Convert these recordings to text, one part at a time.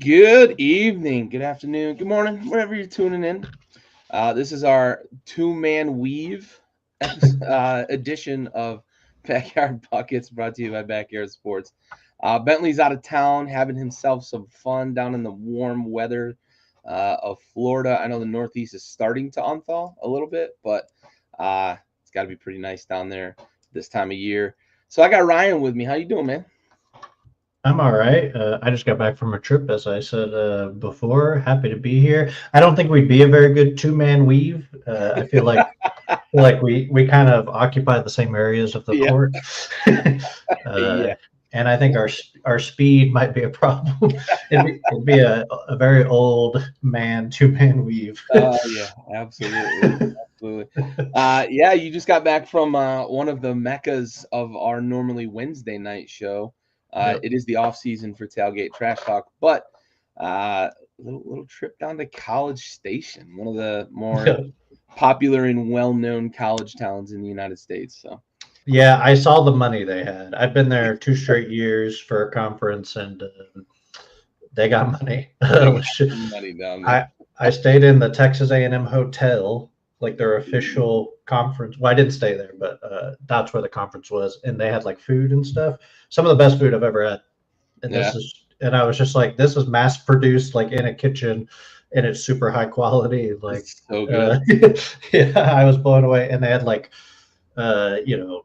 Good evening, good afternoon, good morning, wherever you're tuning in. This is our two-man weave edition of Backyard Buckets, brought to you by Backyard Sports. Bentley's out of town, having himself some fun down in the warm weather of Florida. I know the Northeast is starting to unthaw a little bit, but it's got to be pretty nice down there this time of year. So I got Ryan with me. How you doing, man? I'm all right. I just got back from a trip, as I said before. Happy to be here. I don't think we'd be a very good two-man weave. I feel like we kind of occupy the same areas of the Yeah, court, uh, yeah. and I think our speed might be a problem. It'd be a very old man two-man weave. Yeah, absolutely, absolutely. Yeah, you just got back from one of the meccas of our normally Wednesday night show. Yep. It is the off season for Tailgate Trash Talk, but little trip down to College Station, one of the more popular and well-known college towns in the United States. So Yeah, I saw the money they had. I've been there 2 straight years for a conference, and they got money. they got some money down there. I stayed in the Texas A&M hotel, like their official conference. Well, I didn't stay there, but that's where the conference was, and they had like food and stuff. Some of the best food I've ever had. And Yeah, and I was just like, this is mass produced, like in a kitchen, and it's super high quality. Like, it's so good. yeah, I was blown away, and they had like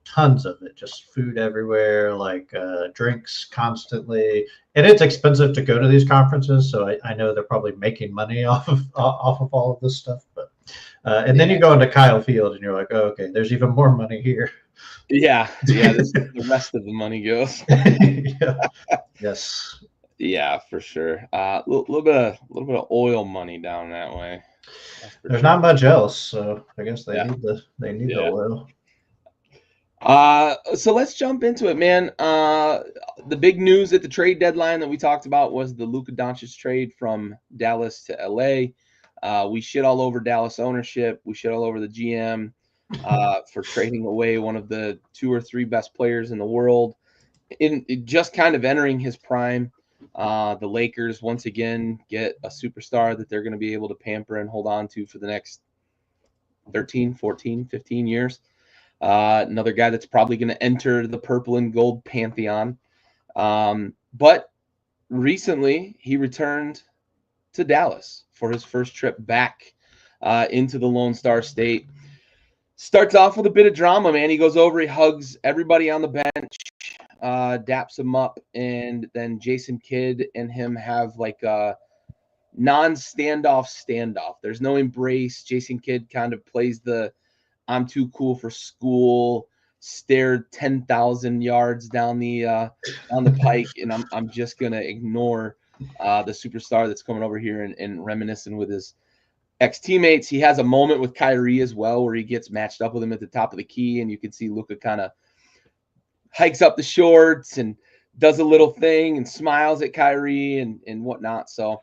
tons of it, just food everywhere, like drinks constantly. And it's expensive to go to these conferences, so I know they're probably making money off of all of this stuff. But and then Yeah, you go into Kyle Field, and you're like, oh, okay, there's even more money here. yeah. This is where the rest of the money goes. Yeah. Yes. Yeah, for sure. Little bit of oil money down that way. That's for There's sure. not much else, so I guess Yeah, they need the yeah. oil. So let's jump into it, man. The big news at the trade deadline that we talked about was the Luka Doncic trade from Dallas to LA. We shit all over Dallas ownership. We shit all over the GM for trading away one of the two or three best players in the world. In just kind of entering his prime, the Lakers once again get a superstar that they're going to be able to pamper and hold on to for the next 13, 14, 15 years. Another guy that's probably going to enter the purple and gold pantheon. But recently, he returned to Dallas for his first trip back into the Lone Star State. Starts off with a bit of drama, man. He goes over, he hugs everybody on the bench, daps him up, and then Jason Kidd and him have like a standoff. There's no embrace. Jason Kidd kind of plays the I'm too cool for school, stared 10,000 yards down the pike, and I'm just gonna ignore the superstar that's coming over here and reminiscing with his ex teammates. He has a moment with Kyrie as well where he gets matched up with him at the top of the key, and you can see Luka kind of hikes up the shorts and does a little thing and smiles at Kyrie and whatnot. So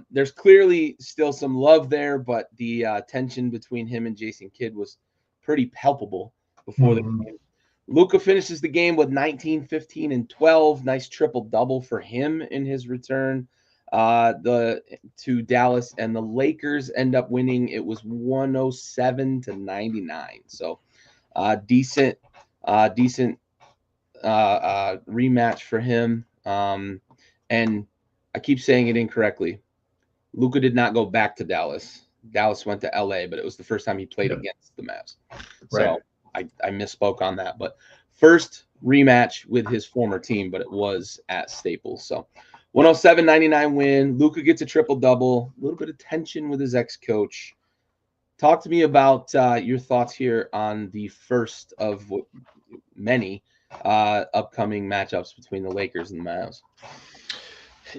there's clearly still some love there, but the tension between him and Jason Kidd was pretty palpable before the Mhm. game. Luka finishes the game with 19, 15, and 12. Nice triple-double for him in his return to Dallas, and the Lakers end up winning. It was 107-99. So decent rematch for him. And I keep saying it incorrectly. Luka did not go back to Dallas. Dallas went to LA, but it was the first time he played Yeah. against the Mavs. Right. So I misspoke on that. But first rematch with his former team, but it was at Staples. So 107-99 win. Luka gets a triple-double. A little bit of tension with his ex-coach. Talk to me about your thoughts here on the first of many upcoming matchups between the Lakers and the Mavs.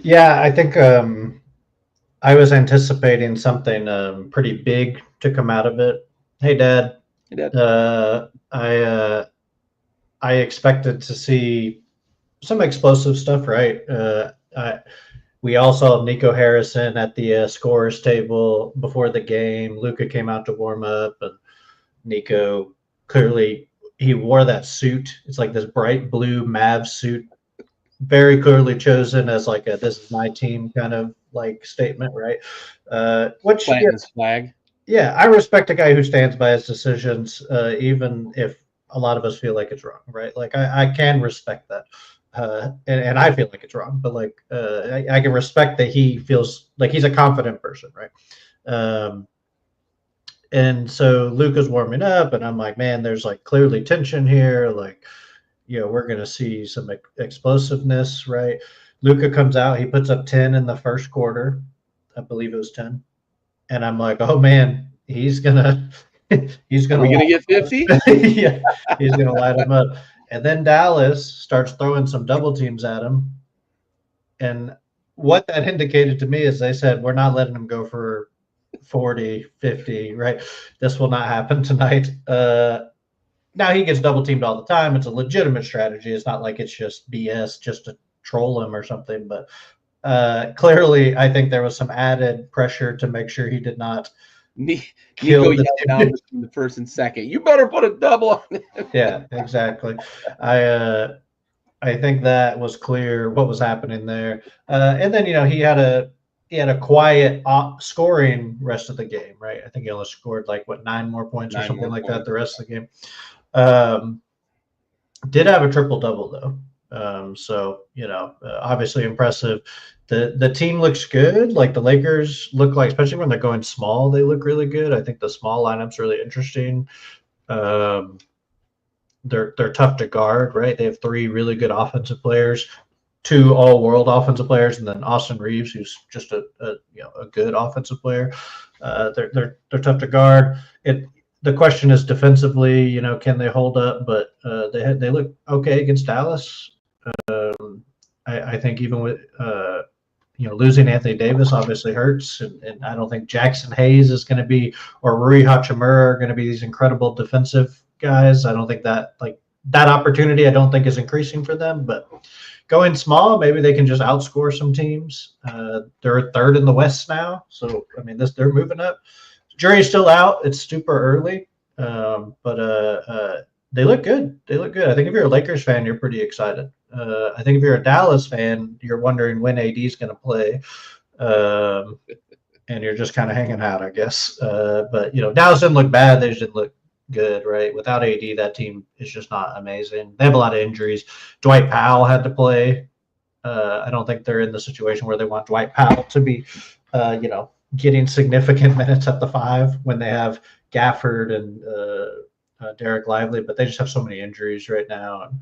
Yeah, I think I was anticipating something pretty big to come out of it. Hey, Dad. Hey, Dad. I expected to see some explosive stuff, right? We all saw Nico Harrison at the scorers table before the game. Luka came out to warm up, and Nico clearly he wore that suit. It's like this bright blue Mavs suit very clearly chosen as like a "this is my team" kind of like statement, right? Which planting this flag. yeah, I respect a guy who stands by his decisions, even if a lot of us feel like it's wrong, right? Like I can respect that, and I feel like it's wrong, but like I can respect that he feels like he's a confident person, right? Um, and so Luca's warming up, and I'm like, man, there's like clearly tension here. Like, we're going to see some explosiveness, right? Luca comes out, he puts up 10 in the first quarter. I believe it was 10. And I'm like, oh man, he's gonna he's Are gonna we going to light get 50? him up. Yeah, he's gonna light him up. And then Dallas starts throwing some double teams at him. And what that indicated to me is they said, we're not letting him go for 40, 50, right? This will not happen tonight. Now he gets double teamed all the time. It's a legitimate strategy. It's not like it's just BS just to troll him or something. But clearly, I think there was some added pressure to make sure he did not Nico kill the yelled down between the first and second, "You better put a double on it." Yeah, exactly. I think that was clear what was happening there. And then he had a quiet scoring rest of the game, right? I think he only scored like what 9 more points or 9 something more like that points. the rest of the game. Um, did have a triple double though. So obviously impressive. The team looks good. Like the Lakers look like, especially when they're going small, they look really good. I think the small lineup's really interesting. Um, they're tough to guard, right? They have three really good offensive players, two all-world offensive players, and then Austin Reeves, who's just a good offensive player. They're tough to guard. The question is defensively, can they hold up? But they look okay against Dallas. I think even with losing Anthony Davis obviously hurts, and I don't think Jackson Hayes is going to be or Rui Hachimura are going to be these incredible defensive guys. I don't think that opportunity I don't think is increasing for them, but going small, maybe they can just outscore some teams. They're third in the West now, so I mean they're moving up. Jury's still out. It's super early, but they look good. They look good. I think if you're a Lakers fan, you're pretty excited. I think if you're a Dallas fan, you're wondering when AD is going to play, um, and you're just kind of hanging out, I guess. But Dallas didn't look bad. They just didn't look good, right? Without AD, that team is just not amazing. They have a lot of injuries. Dwight Powell had to play. I don't think they're in the situation where they want Dwight Powell to be, getting significant minutes at the five when they have Gafford and Derek Lively, but they just have so many injuries right now, and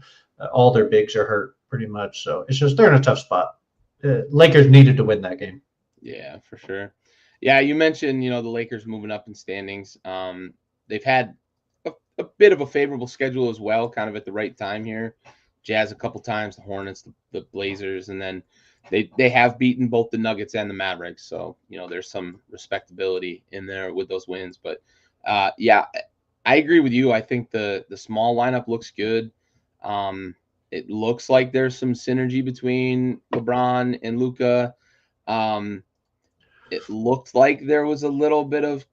all their bigs are hurt pretty much. So it's just they're in a tough spot. Lakers needed to win that game. Yeah, for sure. Yeah, you mentioned the Lakers moving up in standings. They've had a bit of a favorable schedule as well, kind of at the right time here. Jazz a couple times, the Hornets, the Blazers, and then they have beaten both the Nuggets and the Mavericks. So there's some respectability in there with those wins. But yeah, I agree with you. I think the small lineup looks good. It looks like there's some synergy between LeBron and Luka. It looked like there was a little bit of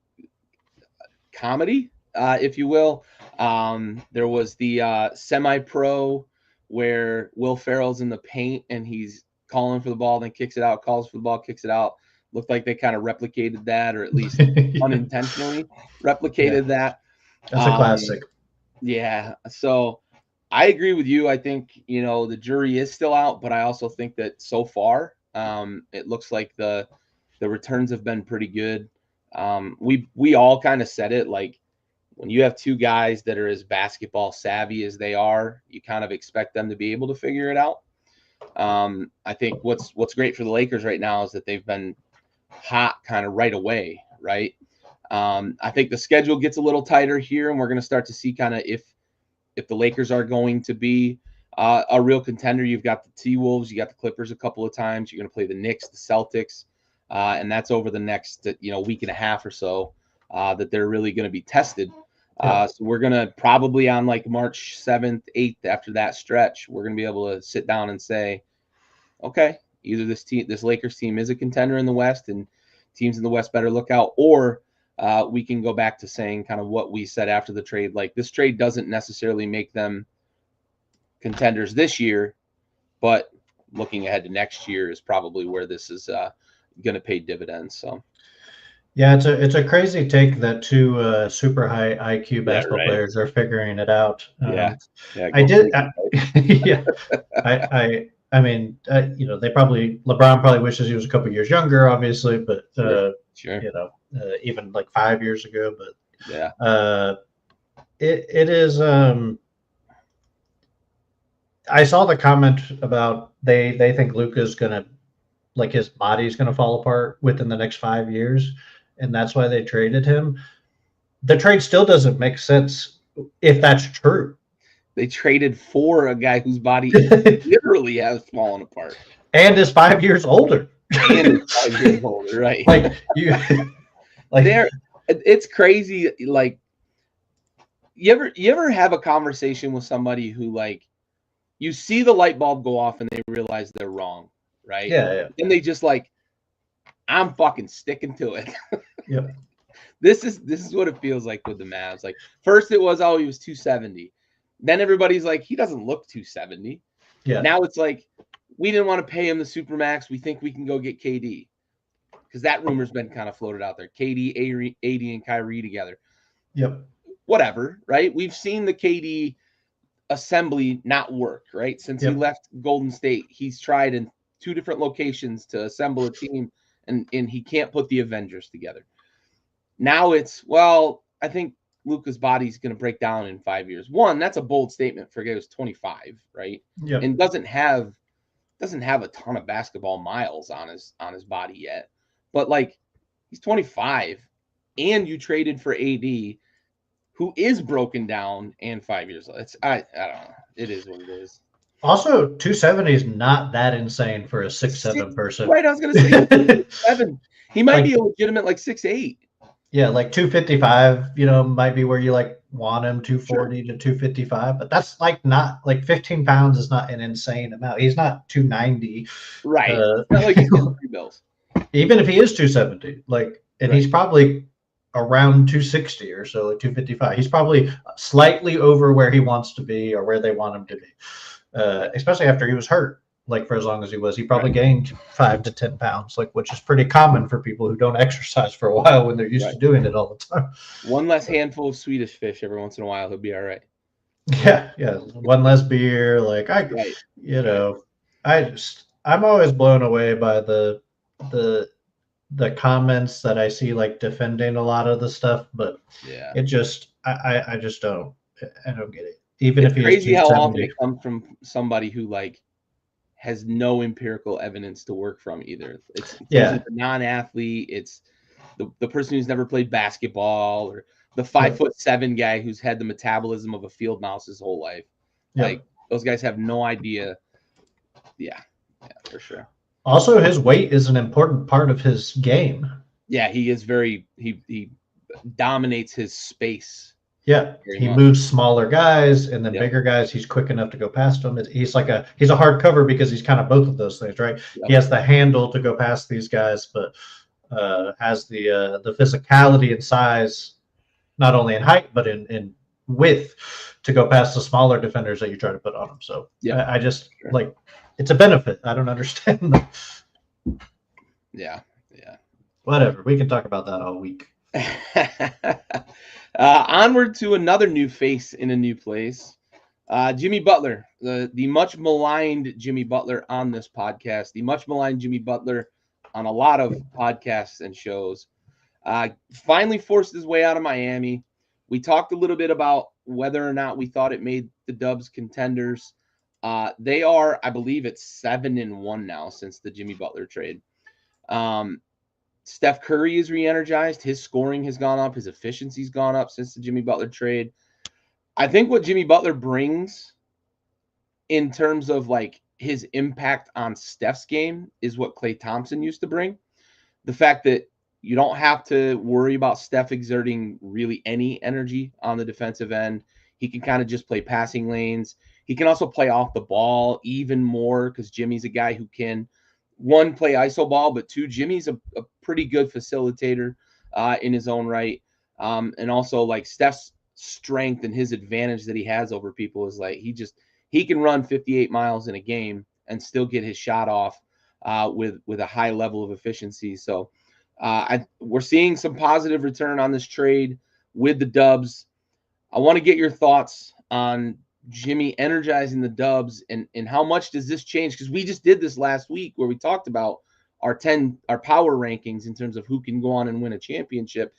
comedy, if you will. There was the semi-pro where Will Ferrell's in the paint and he's calling for the ball, then kicks it out, calls for the ball, kicks it out. Looked like they kind of replicated that, or at least unintentionally replicated that. That's a classic. Yeah. So I agree with you. I think, the jury is still out, but I also think that so far, it looks like the returns have been pretty good. We all kind of said it, like when you have two guys that are as basketball savvy as they are, you kind of expect them to be able to figure it out. I think what's great for the Lakers right now is that they've been hot kind of right away, right? I think the schedule gets a little tighter here, and we're going to start to see kind of if the Lakers are going to be a real contender. You've got the T-Wolves, you got the Clippers a couple of times. You're going to play the Knicks, the Celtics, and that's over the next week and a half or so that they're really going to be tested. So we're going to probably on like March 7th, 8th, after that stretch, we're going to be able to sit down and say, okay, either this Lakers team is a contender in the West and teams in the West better look out, or we can go back to saying kind of what we said after the trade. Like this trade doesn't necessarily make them contenders this year, but looking ahead to next year is probably where this is going to pay dividends. So Yeah, it's a crazy take that two super high IQ yeah, basketball right. players are figuring it out. Yeah, I go did, figure. yeah. I mean, they LeBron probably wishes he was a couple years younger, obviously, but Sure. even like 5 years ago. But Yeah, it is. I saw the comment about they think Luka's gonna like his body's gonna fall apart within the next 5 years, and that's why they traded him. The trade still doesn't make sense if that's true. they traded for a guy whose body literally has fallen apart And is 5 years older. and is 5 years older. Right? Like you, like it's crazy. Like you ever have a conversation with somebody who like you see the light bulb go off and they realize they're wrong, right? yeah. And they just like, I'm fucking sticking to it. Yep. This is what it feels like with the Mavs. Like first it was, oh, he was 270. Then everybody's like, he doesn't look 270. Yeah. Now it's like, we didn't want to pay him the supermax. We think we can go get KD. Because that rumor's been kind of floated out there. KD, AD, and Kyrie together. Yep. Whatever, right? We've seen the KD assembly not work, right? Since he left Golden State, he's tried in 2 different locations to assemble a team, and he can't put the Avengers together. Now it's, well, I think Luka's body's going to break down in 5 years. One, that's a bold statement for a guy who's 25, right? Yep. And doesn't have a ton of basketball miles on his body yet. But like, he's 25, and you traded for AD, who is broken down and 5 years old. I don't know. It is what it is. Also, 270 is not that insane for a 6'7" person. Right, I was gonna say 6'7". He might be a legitimate like 6'8". Yeah, like 255, might be where you like want him, 240 to 255. But that's like not like 15 pounds is not an insane amount. He's not 290. Right. Not like he's getting 3 bills. Even if he is 270, and he's probably around 260 or so, like 255. He's probably slightly over where he wants to be or where they want him to be, especially after he was hurt. Like for as long as he was, he probably gained 5 to 10 pounds, which is pretty common for people who don't exercise for a while when they're used to doing it all the time. One less handful of Swedish fish every once in a while, he'll be all right. Yeah. One less beer. I'm always blown away by the comments that I see defending a lot of the stuff, but it just I just don't get it. Even if he's crazy how often it comes from somebody who has no empirical evidence to work from either. It's the non-athlete, it's the person who's never played basketball, or the 5'7" guy who's had the metabolism of a field mouse his whole life. Those guys have no idea. Yeah, for sure. Also, his weight is an important part of his game. Yeah, he is he dominates his space. Yeah, he moves smaller guys, and then bigger guys, he's quick enough to go past them. He's a hard cover because he's kind of both of those things, right? Yep. He has the handle to go past these guys, but has the physicality and size, not only in height but in width, to go past the smaller defenders that you try to put on him. So I just it's a benefit. I don't understand that. Yeah. Whatever. We can talk about that all week. Onward to another new face in a new place. Jimmy Butler, the much maligned Jimmy Butler on this podcast, the much maligned Jimmy Butler on a lot of podcasts and shows, finally forced his way out of Miami. We talked a little bit about whether or not we thought it made the Dubs contenders. They are, I believe it's 7-1 now since the Jimmy Butler trade. Steph Curry is re-energized. His scoring has gone up. His efficiency's gone up since the Jimmy Butler trade. I think what Jimmy Butler brings in terms of his impact on Steph's game is what Klay Thompson used to bring. The fact that you don't have to worry about Steph exerting really any energy on the defensive end. He can kind of just play passing lanes. He can also play off the ball even more because Jimmy's a guy who can, one, play iso ball, but two, Jimmy's a pretty good facilitator in his own right. And also Steph's strength and his advantage that he has over people is he can run 58 miles in a game and still get his shot off with a high level of efficiency. So we're seeing some positive return on this trade with the Dubs. I want to get your thoughts on Jimmy energizing the Dubs and how much does this change? Because we just did this last week where we talked about our power rankings in terms of who can go on and win a championship.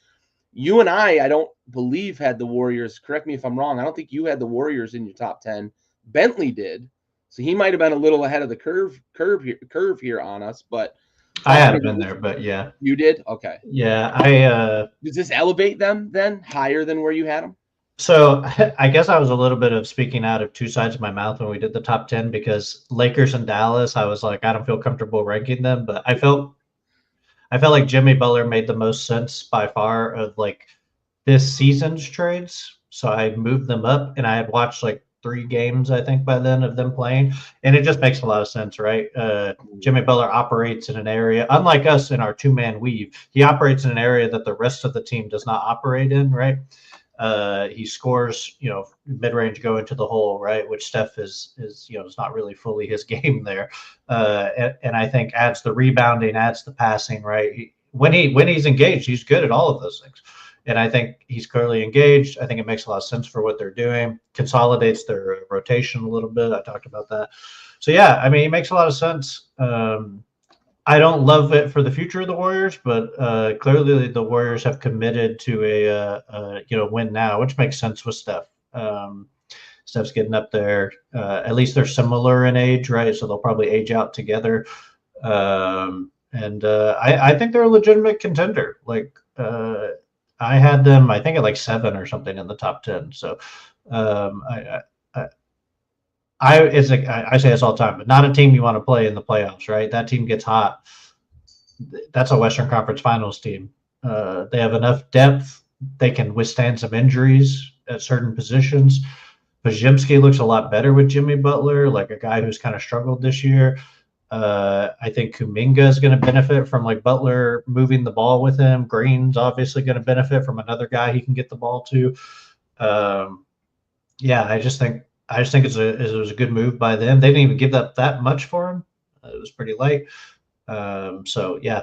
You and I don't believe had the Warriors. Correct me if I'm wrong. I don't think you had the Warriors in your top 10. Bentley did. So he might have been a little ahead of the curve here on us, but I had him in there, but yeah. You did? Okay. Yeah, does this elevate them then higher than where you had them? So I guess I was a little bit of speaking out of two sides of my mouth when we did the top 10, because Lakers and Dallas, I was like, I don't feel comfortable ranking them, but I felt like Jimmy Butler made the most sense by far of like this season's trades. So I moved them up, and I had watched like 3 games, I think, by then of them playing. And it just makes a lot of sense, right? Jimmy Butler operates in an area, unlike us in our 2-man weave, he operates in an area that the rest of the team does not operate in, right? He scores, mid-range go into the hole, right? Which Steph is not really fully his game there. And I think adds the rebounding, adds the passing, right? When he's engaged, he's good at all of those things. And I think he's clearly engaged. I think it makes a lot of sense for what they're doing. Consolidates their rotation a little bit. I talked about that. So yeah, I mean, it makes a lot of sense. I don't love it for the future of the Warriors, but clearly the Warriors have committed to a win now, which makes sense with Steph. Steph's getting up there. At least they're similar in age, right? So they'll probably age out together. And I think they're a legitimate contender. Like I had them, I think at like 7 or something in the top 10. So I say this all the time, but not a team you want to play in the playoffs, right? That team gets hot. That's a Western Conference Finals team. They have enough depth. They can withstand some injuries at certain positions. Podziemski looks a lot better with Jimmy Butler, like a guy who's kind of struggled this year. I think Kuminga is going to benefit from like Butler moving the ball with him. Green's obviously going to benefit from another guy he can get the ball to. Yeah, I just think it was a good move by them. They didn't even give up that much for him. It was pretty light. So yeah,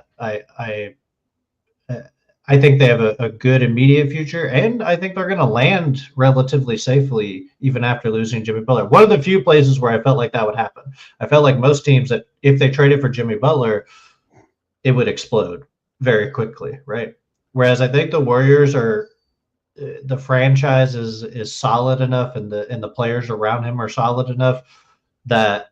I think they have a good immediate future, and I think they're going to land relatively safely even after losing Jimmy Butler. One of the few places where I felt like that would happen. I felt like most teams that if they traded for Jimmy Butler, it would explode very quickly, right? Whereas I think the Warriors are the franchise is solid enough, and the players around him are solid enough that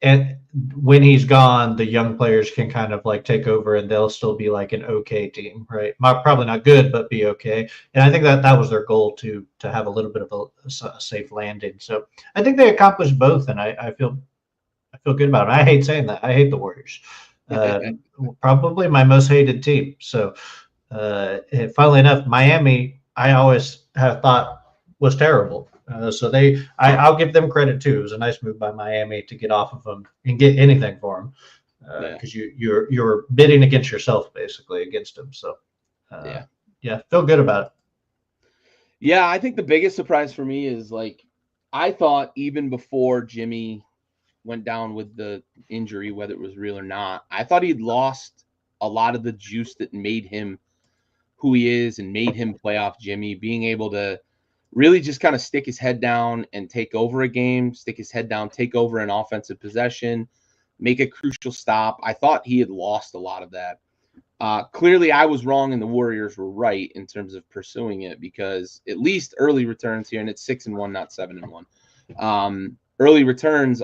and when he's gone, the young players can kind of like take over, and they'll still be like an okay team, right? Probably not good, but be okay. And I think that was their goal to have a little bit of a safe landing. So I think they accomplished both, and I feel good about it. I hate saying that. I hate the Warriors. Probably my most hated team. So funnily enough, Miami, I always have thought was terrible. So I'll give them credit too. It was a nice move by Miami to get off of them and get anything for them, because you're bidding against yourself basically against them. So yeah, feel good about it. Yeah, I think the biggest surprise for me is like I thought even before Jimmy went down with the injury, whether it was real or not, I thought he'd lost a lot of the juice that made him who he is and made him playoff Jimmy, being able to really just kind of stick his head down and take over a game, stick his head down, take over an offensive possession, make a crucial stop. I thought he had lost a lot of that. Clearly, I was wrong and the Warriors were right in terms of pursuing it, because at least early returns here, and it's 6-1, not 7-1. Early returns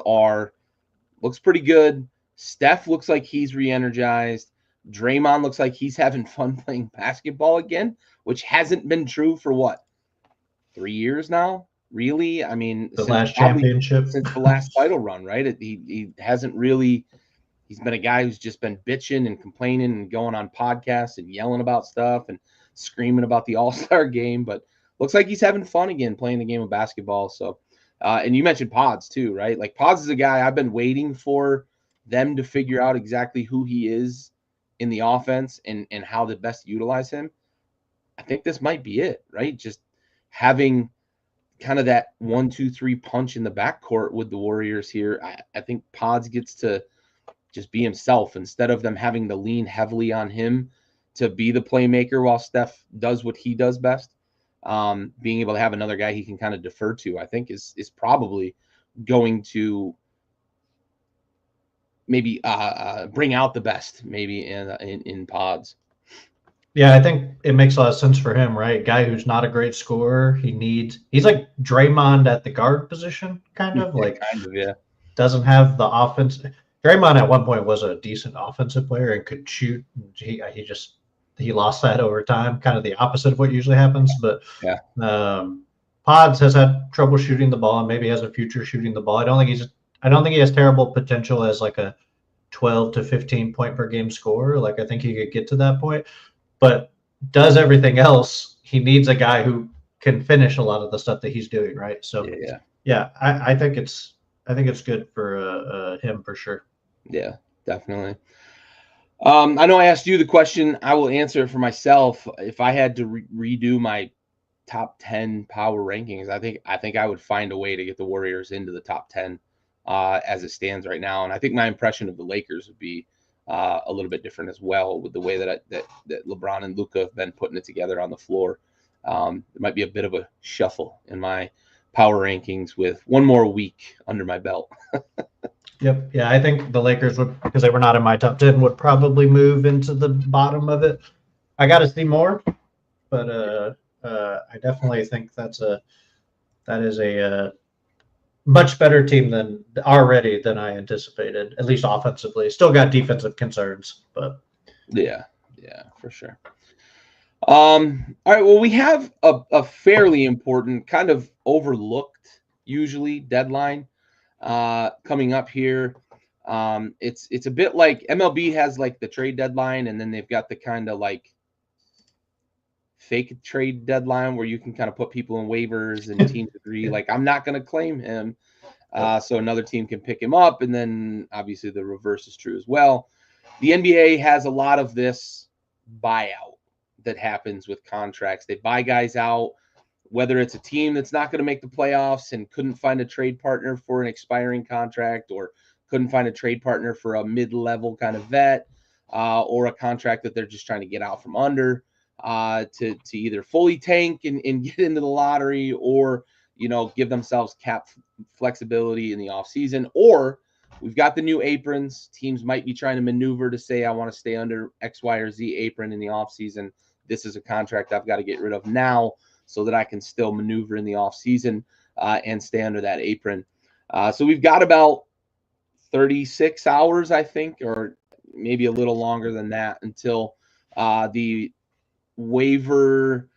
looks pretty good. Steph looks like he's re-energized. Draymond looks like he's having fun playing basketball again, which hasn't been true for what? 3 years now, really? I mean, the last championship, since the last title run, right? He hasn't really. He's been a guy who's just been bitching and complaining and going on podcasts and yelling about stuff and screaming about the All-Star game, but looks like he's having fun again playing the game of basketball. So, and you mentioned Pods too, right? Like Pods is a guy I've been waiting for them to figure out exactly who he is in the offense and how to best utilize him. I think this might be it, right? Just having kind of that 1-2-3 punch in the backcourt with the Warriors here. I think Pods gets to just be himself instead of them having to lean heavily on him to be the playmaker while Steph does what he does best. Being able to have another guy he can kind of defer to, I think, is probably going to maybe bring out the best maybe in Pods. Yeah, I think it makes a lot of sense for him, right? Guy who's not a great scorer. He's like Draymond at the guard position, kind of like Kind of, yeah. Doesn't have the offense. Draymond at one point was a decent offensive player and could shoot. He lost that over time, kind of the opposite of what usually happens. But yeah, Pods has had trouble shooting the ball and maybe has a future shooting the ball. I don't think he has terrible potential as like a 12 to 15 point per game scorer. Like I think he could get to that point, but does everything else. He needs a guy who can finish a lot of the stuff that he's doing, right? So yeah, I think it's good for him for sure. Yeah, definitely. I know I asked you the question. I will answer it for myself. If I had to redo my top 10 power rankings, I think I would find a way to get the Warriors into the top 10 as it stands right now. And I think my impression of the Lakers would be a little bit different as well with the way that LeBron and Luka have been putting it together on the floor. There might be a bit of a shuffle in my power rankings with one more week under my belt. Yep. Yeah, I think the Lakers would, because they were not in my top 10, would probably move into the bottom of it. I got to see more, but I definitely think that is a much better team than I anticipated, at least offensively. Still got defensive concerns, but yeah, for sure. All right. Well, we have a fairly important, kind of overlooked, usually deadline coming up here. It's a bit like MLB has like the trade deadline, and then they've got the kind of like fake trade deadline where you can kind of put people in waivers and teams agree like I'm not going to claim him, so another team can pick him up, and then obviously the reverse is true as well. The NBA has a lot of this buyout that happens with contracts. They buy guys out, whether it's a team that's not going to make the playoffs and couldn't find a trade partner for an expiring contract, or couldn't find a trade partner for a mid-level kind of vet, or a contract that they're just trying to get out from under, to either fully tank and get into the lottery, or give themselves cap flexibility in the offseason. Or we've got the new aprons. Teams might be trying to maneuver to say, I want to stay under X, Y, or Z apron in the offseason. This is a contract I've got to get rid of now so that I can still maneuver in the offseason and stay under that apron. So we've got about 36 hours, I think, or maybe a little longer than that, until the waiver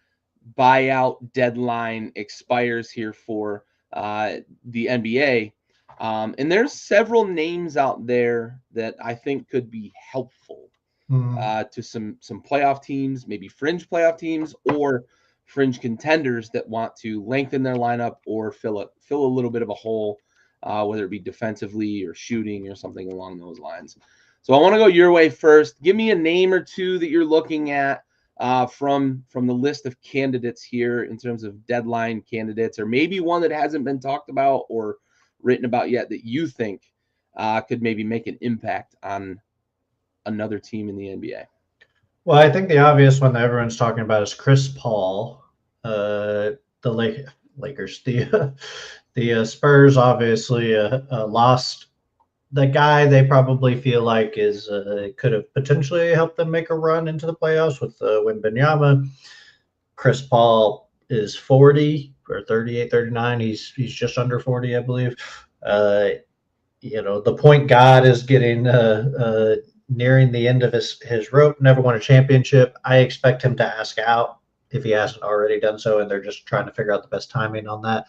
buyout deadline expires here for the NBA. And there's several names out there that I think could be helpful to some playoff teams, maybe fringe playoff teams, or fringe contenders that want to lengthen their lineup or fill a little bit of a hole, whether it be defensively or shooting or something along those lines. So I want to go your way first. Give me a name or two that you're looking at from the list of candidates here in terms of deadline candidates, or maybe one that hasn't been talked about or written about yet that you think could maybe make an impact on another team in the NBA. Well, I think the obvious one that everyone's talking about is Chris Paul. The Lakers, the Spurs obviously lost the guy they probably feel like is could have potentially helped them make a run into the playoffs with Wembanyama. Chris Paul is 40 or 38, 39. He's just under 40, I believe. The point guard is getting nearing the end of his rope. Never won a championship. I expect him to ask out if he hasn't already done so, and they're just trying to figure out the best timing on that.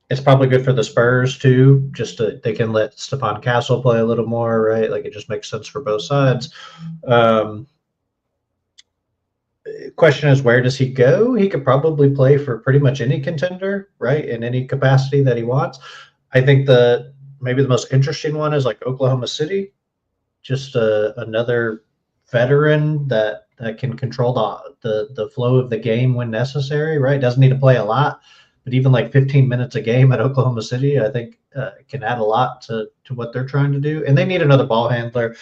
It's probably good for the Spurs too. They can let Stephon Castle play a little more, right? Like it just makes sense for both sides. Question is, where does he go? He could probably play for pretty much any contender, right? In any capacity that he wants. I think maybe the most interesting one is like Oklahoma City, just another veteran that can control the flow of the game when necessary, right? Doesn't need to play a lot, but even like 15 minutes a game at Oklahoma City, I think can add a lot to what they're trying to do. And they need another ball handler,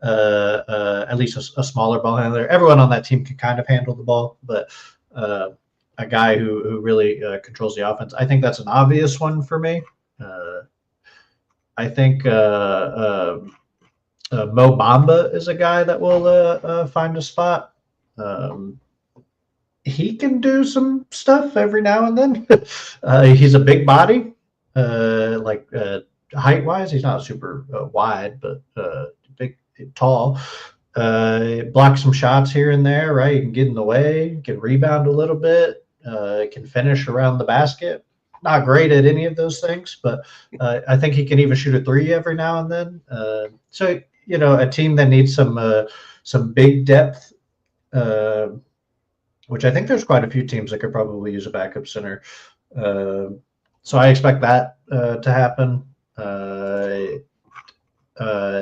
at least a smaller ball handler. Everyone on that team can kind of handle the ball, but a guy who really controls the offense. I think that's an obvious one for me. I think Mo Bamba is a guy that will find a spot. He can do some stuff every now and then. He's a big body, height wise. He's not super wide, but big, tall. Block some shots here and there, right? He can get in the way, can rebound a little bit, can finish around the basket. Not great at any of those things, but I think he can even shoot a three every now and then. So a team that needs some big depth, which I think there's quite a few teams that could probably use a backup center. So I expect that to happen.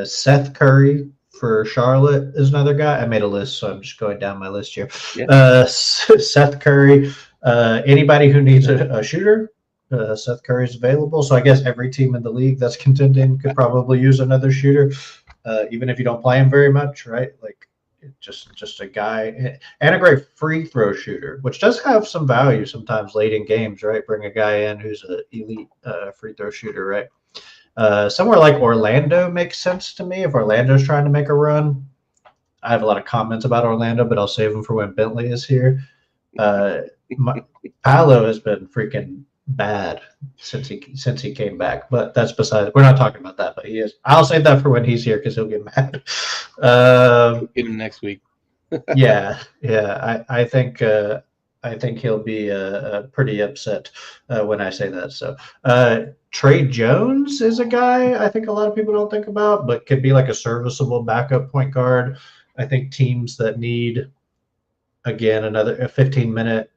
Seth Curry for Charlotte is another guy. I made a list, so I'm just going down my list here. Yeah. Seth Curry. Anybody who needs a shooter, Seth Curry's available. So I guess every team in the league that's contending could probably use another shooter, even if you don't play him very much, right? Like just a guy and a great free throw shooter, which does have some value sometimes late in games, right? Bring a guy in who's an elite free throw shooter, right? Somewhere like Orlando makes sense to me if Orlando's trying to make a run. I have a lot of comments about Orlando, but I'll save them for when Bentley is here. Paolo has been freaking bad since he came back, but that's besides. We're not talking about that, but he is. I'll save that for when he's here because he'll get mad. Get him next week. yeah. I think he'll be pretty upset when I say that. So Trey Jones is a guy I think a lot of people don't think about, but could be like a serviceable backup point guard. I think teams that need, again, another 15-minute,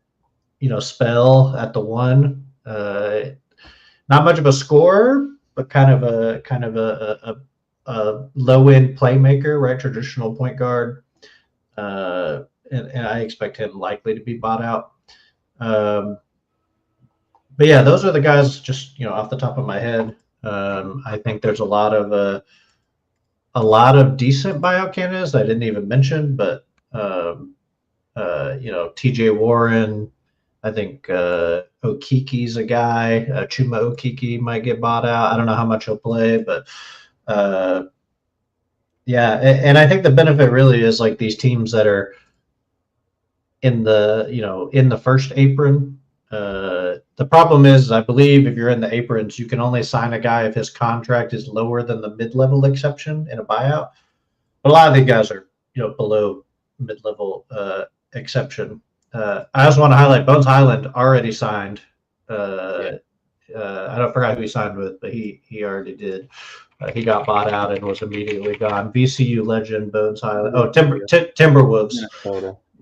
spell at the one. Not much of a scorer, but kind of a low-end playmaker, right? Traditional point guard. And I expect him likely to be bought out. But yeah, those are the guys just off the top of my head. I think there's a lot of decent buyout candidates I didn't even mention, but TJ Warren. I think Okiki's a guy. Chuma Okiki might get bought out. I don't know how much he'll play, but yeah. And I think the benefit really is like these teams that are in the first apron. The problem is, I believe if you're in the aprons, you can only sign a guy if his contract is lower than the mid-level exception in a buyout. But a lot of these guys are below mid-level exception. I also want to highlight Bones Highland already signed. I don't forget who he signed with, but he already did. He got bought out and was immediately gone. VCU legend Bones Highland. Oh, Timberwolves.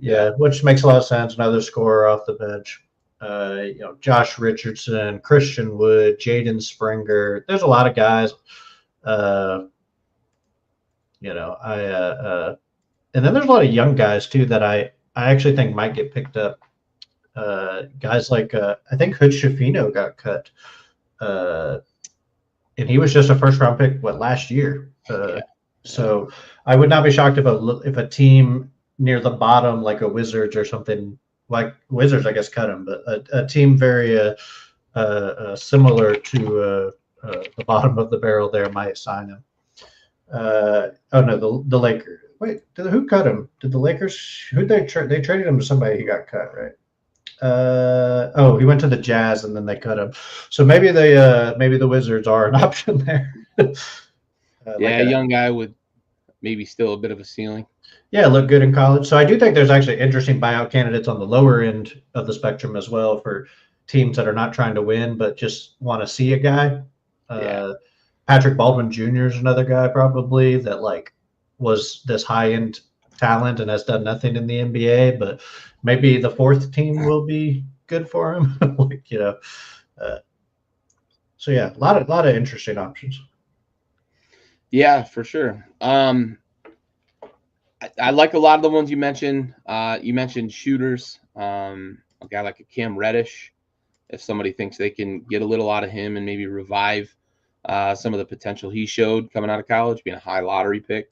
Yeah, which makes a lot of sense. Another scorer off the bench. Josh Richardson, Christian Wood, Jaden Springer. There's a lot of guys. And then there's a lot of young guys too that I actually think might get picked up. Guys like I think Hood Shafino got cut, and he was just a first-round pick last year. So I would not be shocked if a team near the bottom, like a Wizards or something, like Wizards, I guess cut him, but a team very similar to the bottom of the barrel there might sign him. Oh no, the Lakers. Wait, who cut him? Did the Lakers? Who they traded him to somebody? He got cut, right? He went to the Jazz and then they cut him. So maybe the Wizards are an option there. A young guy with maybe still a bit of a ceiling. Yeah, look good in college. So I do think there's actually interesting buyout candidates on the lower end of the spectrum as well for teams that are not trying to win but just want to see a guy. Patrick Baldwin Jr. is another guy probably that was this high-end talent and has done nothing in the NBA, but maybe the fourth team will be good for him. So yeah, a lot of interesting options. Yeah, for sure. I like a lot of the ones you mentioned. You mentioned shooters. A guy like a Cam Reddish if somebody thinks they can get a little out of him and maybe revive some of the potential he showed coming out of college, being a high lottery pick.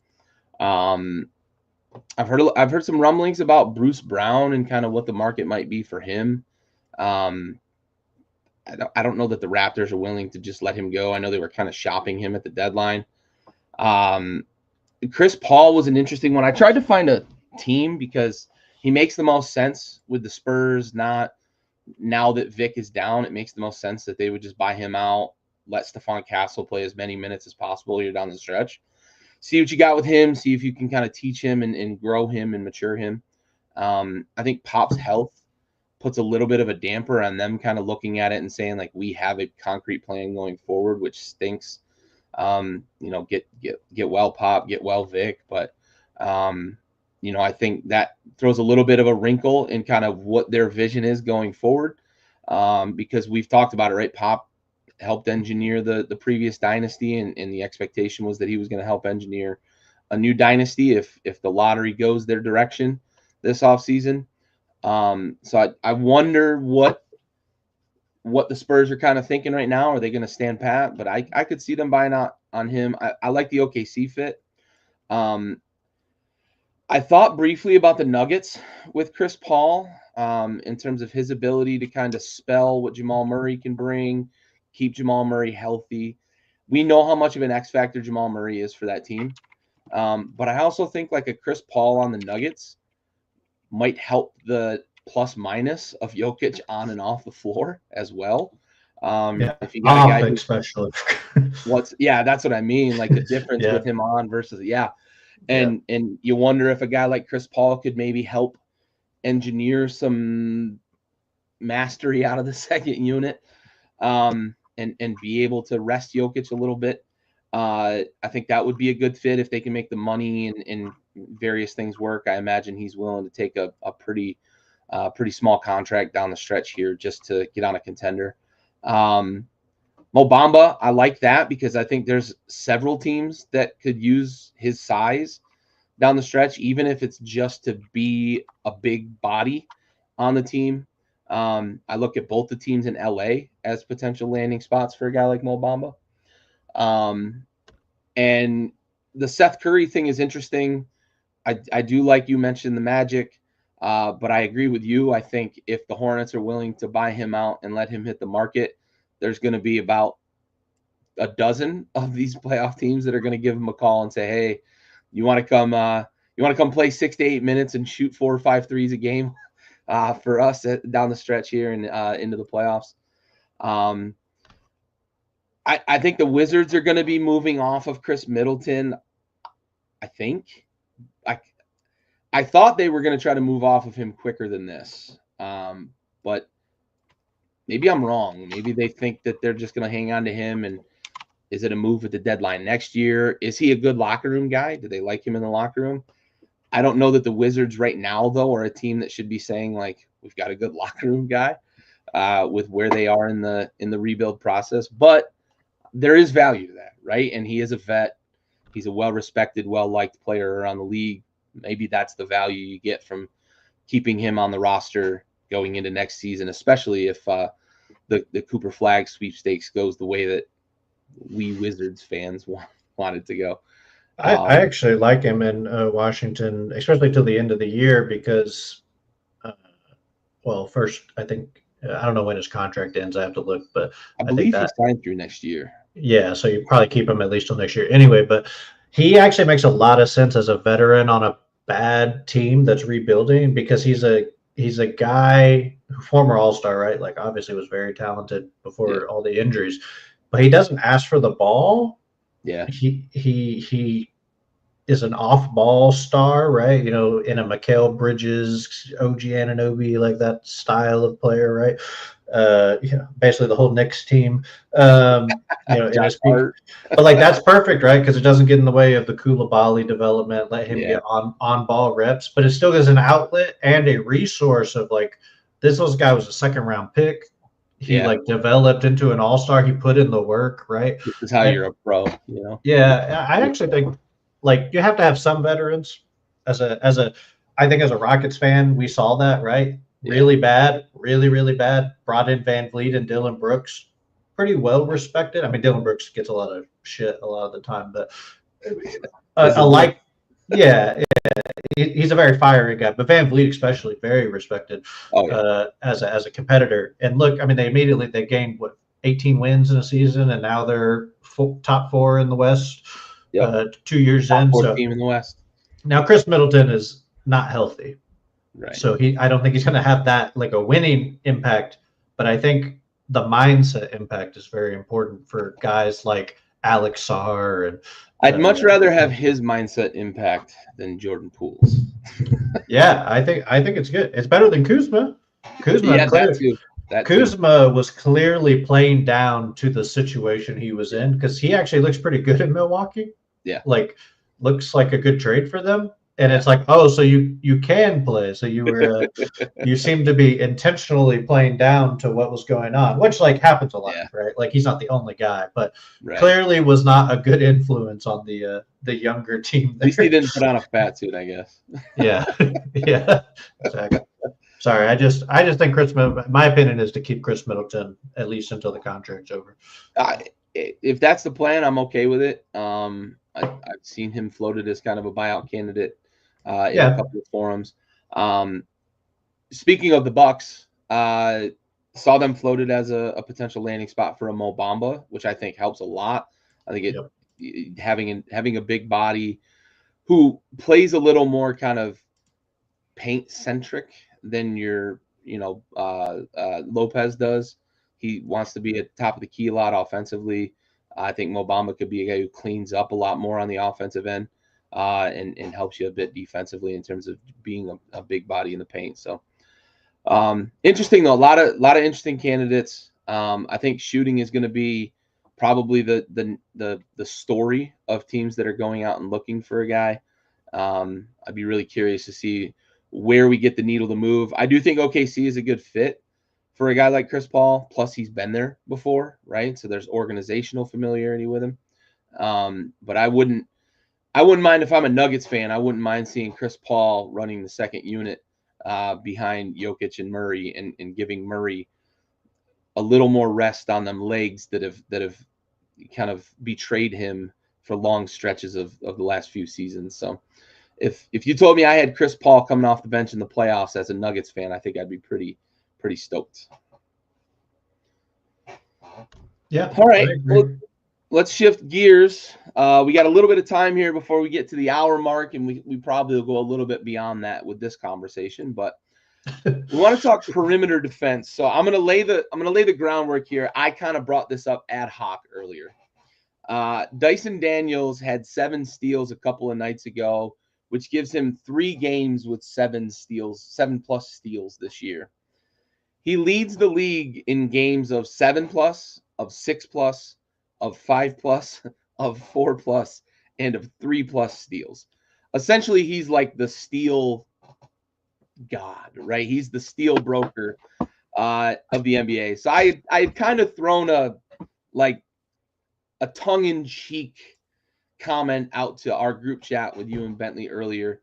I've heard some rumblings about Bruce Brown and kind of what the market might be for him. I don't know that the Raptors are willing to just let him go. I know they were kind of shopping him at the deadline. Chris Paul was an interesting one. I tried to find a team because he makes the most sense with the Spurs. Not now that Vic is down, it makes the most sense that they would just buy him out, let Stephon Castle play as many minutes as possible here down the stretch. See what you got with him. See if you can kind of teach him and grow him and mature him. I think Pop's health puts a little bit of a damper on them kind of looking at it and saying, like, we have a concrete plan going forward, which stinks. Get well Pop, get well Vic. But, I think that throws a little bit of a wrinkle in kind of what their vision is going forward, because we've talked about it, right? Pop helped engineer the previous dynasty, and the expectation was that he was going to help engineer a new dynasty if the lottery goes their direction this offseason. So I wonder what the Spurs are kind of thinking right now. Are they going to stand pat? But I could see them buying out on him. I like the OKC fit. I thought briefly about the Nuggets with Chris Paul, in terms of his ability to kind of spell what Jamal Murray can bring, keep Jamal Murray healthy. We know how much of an X factor Jamal Murray is for that team. But I also think like a Chris Paul on the Nuggets might help the plus minus of Jokic on and off the floor as well. If you got a guy especially. That's what I mean. Like the difference with him on versus and you wonder if a guy like Chris Paul could maybe help engineer some mastery out of the second unit, and be able to rest Jokic a little bit. I think that would be a good fit if they can make the money and various things work. I imagine he's willing to take a pretty small contract down the stretch here just to get on a contender. Mo Bamba, I like that because I think there's several teams that could use his size down the stretch, even if it's just to be a big body on the team. I look at both the teams in LA as potential landing spots for a guy like Mo Bamba. And the Seth Curry thing is interesting. I do like you mentioned the Magic, but I agree with you. I think if the Hornets are willing to buy him out and let him hit the market, there's going to be about a dozen of these playoff teams that are going to give him a call and say, hey, you want to come play 6 to 8 minutes and shoot 4 or 5 threes a game for us down the stretch here and into the playoffs. I think the Wizards are going to be moving off of Chris Middleton. I think I thought they were going to try to move off of him quicker than this. But maybe I'm wrong. Maybe they think that they're just going to hang on to him. And is it a move at the deadline next year? Is he a good locker room guy? Do they like him in the locker room? I don't know that the Wizards right now, though, are a team that should be saying, like, we've got a good locker room guy with where they are in the rebuild process. But there is value to that, right? And he is a vet. He's a well-respected, well-liked player around the league. Maybe that's the value you get from keeping him on the roster going into next season, especially if the Cooper Flag sweepstakes goes the way that we Wizards fans want it to go. I actually like him in Washington, especially till the end of the year because, first, I think I don't know when his contract ends. I have to look, but I believe he's signed through next year. Yeah, so you probably keep him at least till next year anyway. But he actually makes a lot of sense as a veteran on a bad team that's rebuilding because he's a guy, former All-Star, right? Like obviously was very talented before all the injuries, but he doesn't ask for the ball. Yeah, he is an off-ball star, right? You know, in a Mikal Bridges, OG Anunoby, like that style of player, right? Basically the whole Knicks team. In his peak. But like that's perfect, right? Because it doesn't get in the way of the Koulibaly development. Let him get on ball reps, but it still gives an outlet and a resource of like this little guy was a second-round pick. He like developed into an all-star. He put in the work, right? This is how you're a pro, you know? Yeah, I actually think like you have to have some veterans. I think as a Rockets fan, we saw that, right? really bad, really, really bad. Brought in Van Vliet and Dylan Brooks, pretty well respected. I mean, Dylan Brooks gets a lot of shit a lot of the time, but Because I of this. like, yeah, he's a very fiery guy, but Van Vliet especially very respected Oh yeah. as a competitor. And look, I mean, they gained what 18 wins in a season, and now they're top four in the West. Yep. 2 years Top in, four so team in the West. now Chris Middleton is not healthy. Right. So I don't think he's going to have that like a winning impact, but I think the mindset impact is very important for guys like Alex Sar and I'd much rather have his mindset impact than Jordan Poole's. yeah, I think it's good. It's better than Kuzma. Yeah, that too. That too. Kuzma was clearly playing down to the situation he was in because he actually looks pretty good in Milwaukee. Yeah. Like looks like a good trade for them. And it's like, oh, so you can play. So you seem to be intentionally playing down to what was going on, which like happens a lot, Yeah. right? Like he's not the only guy, but Right. clearly was not a good influence on the younger team. At least he didn't put on a fat suit, I guess. Yeah, yeah, exactly. Sorry, I just think Chris. My opinion is to keep Chris Middleton at least until the contract's over. If that's the plan, I'm okay with it. I've seen him floated as kind of a buyout candidate in a couple of forums. Speaking of the Bucks, saw them floated as a potential landing spot for a Mo Bamba, which I think helps a lot. I think having a big body who plays a little more kind of paint centric than your Lopez does. He wants to be at the top of the key a lot offensively. I think Mo Bamba could be a guy who cleans up a lot more on the offensive end and helps you a bit defensively in terms of being a big body in the paint. So interesting though, a lot of interesting candidates. I think shooting is going to be probably the story of teams that are going out and looking for a guy. I'd be really curious to see where we get the needle to move. I do think OKC is a good fit for a guy like Chris Paul. Plus, he's been there before, right? So there's organizational familiarity with him. But I wouldn't mind if I'm a Nuggets fan. I wouldn't mind seeing Chris Paul running the second unit behind Jokic and Murray, and giving Murray a little more rest on them legs that have kind of betrayed him for long stretches of the last few seasons. So if you told me I had Chris Paul coming off the bench in the playoffs as a Nuggets fan, I think I'd be pretty stoked. Yeah. All right. Well, let's shift gears. We got a little bit of time here before we get to the hour mark, and we probably will go a little bit beyond that with this conversation. But we want to talk perimeter defense. So I'm gonna lay the groundwork here. I kind of brought this up ad hoc earlier. Dyson Daniels had 7 steals a couple of nights ago, which gives him 3 games with 7 plus steals this year. He leads the league in games of 7+, of 6+, of 5+, of 4+, and of 3+ steals. Essentially, he's like the steal god, right? He's the steal broker of the NBA. So I kind of thrown a tongue-in-cheek comment out to our group chat with you and Bentley earlier.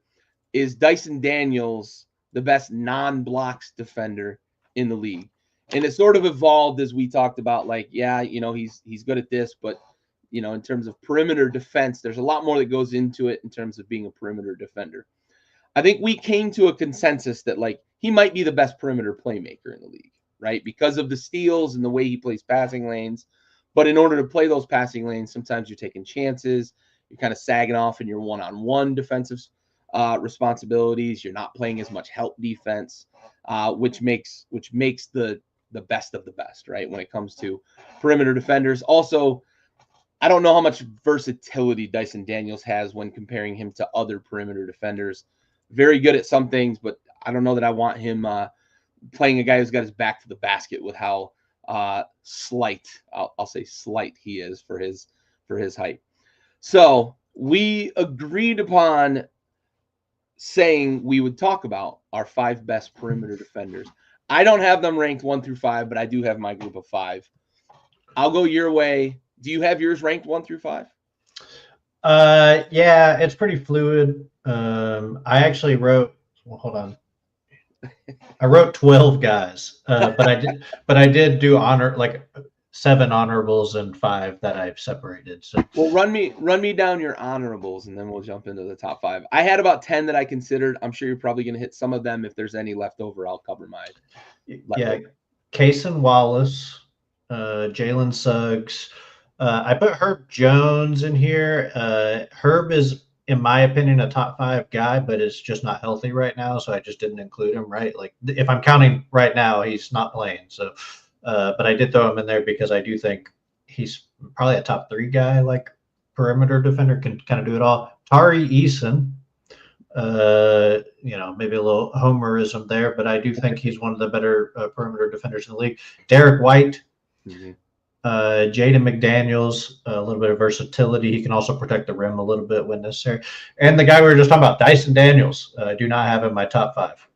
Is Dyson Daniels the best non-blocks defender in the league? And it sort of evolved as we talked about, like, he's good at this, but in terms of perimeter defense, there's a lot more that goes into it in terms of being a perimeter defender. I think we came to a consensus that he might be the best perimeter playmaker in the league, right? Because of the steals and the way he plays passing lanes. But in order to play those passing lanes, sometimes you're taking chances. You're kind of sagging off in your one-on-one defensive responsibilities. You're not playing as much help defense, which makes the best of the best, right? When it comes to perimeter defenders. Also, I don't know how much versatility Dyson Daniels has when comparing him to other perimeter defenders. Very good at some things, but I don't know that I want him playing a guy who's got his back to the basket with how slight, I'll say slight, he is for his height. So we agreed upon saying we would talk about our 5 best perimeter defenders. I don't have them ranked 1 through 5, but I do have my group of 5. I'll go your way. Do you have yours ranked 1 through 5? Yeah, it's pretty fluid. I actually wrote. Well, hold on. I wrote 12 guys, but I did do like 7 honorables and 5 that I've separated. So Well, run me down your honorables, and then we'll jump into the top 5. I had about 10 that I considered. I'm sure you're probably going to hit some of them. If there's any left over, I'll cover my leftover. Cason Wallace, Jalen Suggs. I put Herb Jones in here. Herb is, in my opinion, a top 5 guy, but is just not healthy right now, so I just didn't include him. Right, like if I'm counting right now, he's not playing. So, but I did throw him in there because I do think he's probably a top 3 guy, like perimeter defender, can kind of do it all. Tari Eason. Maybe a little homerism there, but I do think he's one of the better perimeter defenders in the league. Derek White, Jaden McDaniels, a little bit of versatility. He can also protect the rim a little bit when necessary. And the guy we were just talking about, Dyson Daniels, I do not have in my top 5.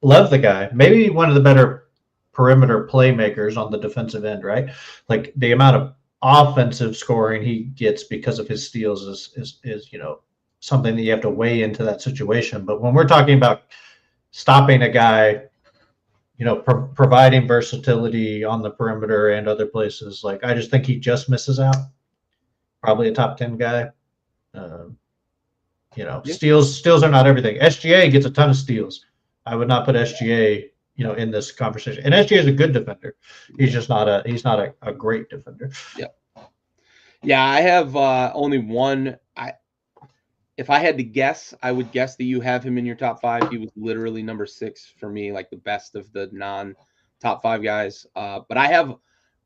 Love the guy. Maybe one of the better perimeter playmakers on the defensive end, right? Like the amount of offensive scoring he gets because of his steals is something that you have to weigh into that situation. But when we're talking about stopping a guy, providing versatility on the perimeter and other places, like I just think he just misses out. Probably a top 10 guy. Steals are not everything. SGA gets a ton of steals. I would not put SGA in this conversation. And SGA is a good defender. He's not a great defender. Yeah, I have only one. If I had to guess, I would guess that you have him in your top 5. He was literally number 6 for me, like the best of the non-top 5 guys. But I have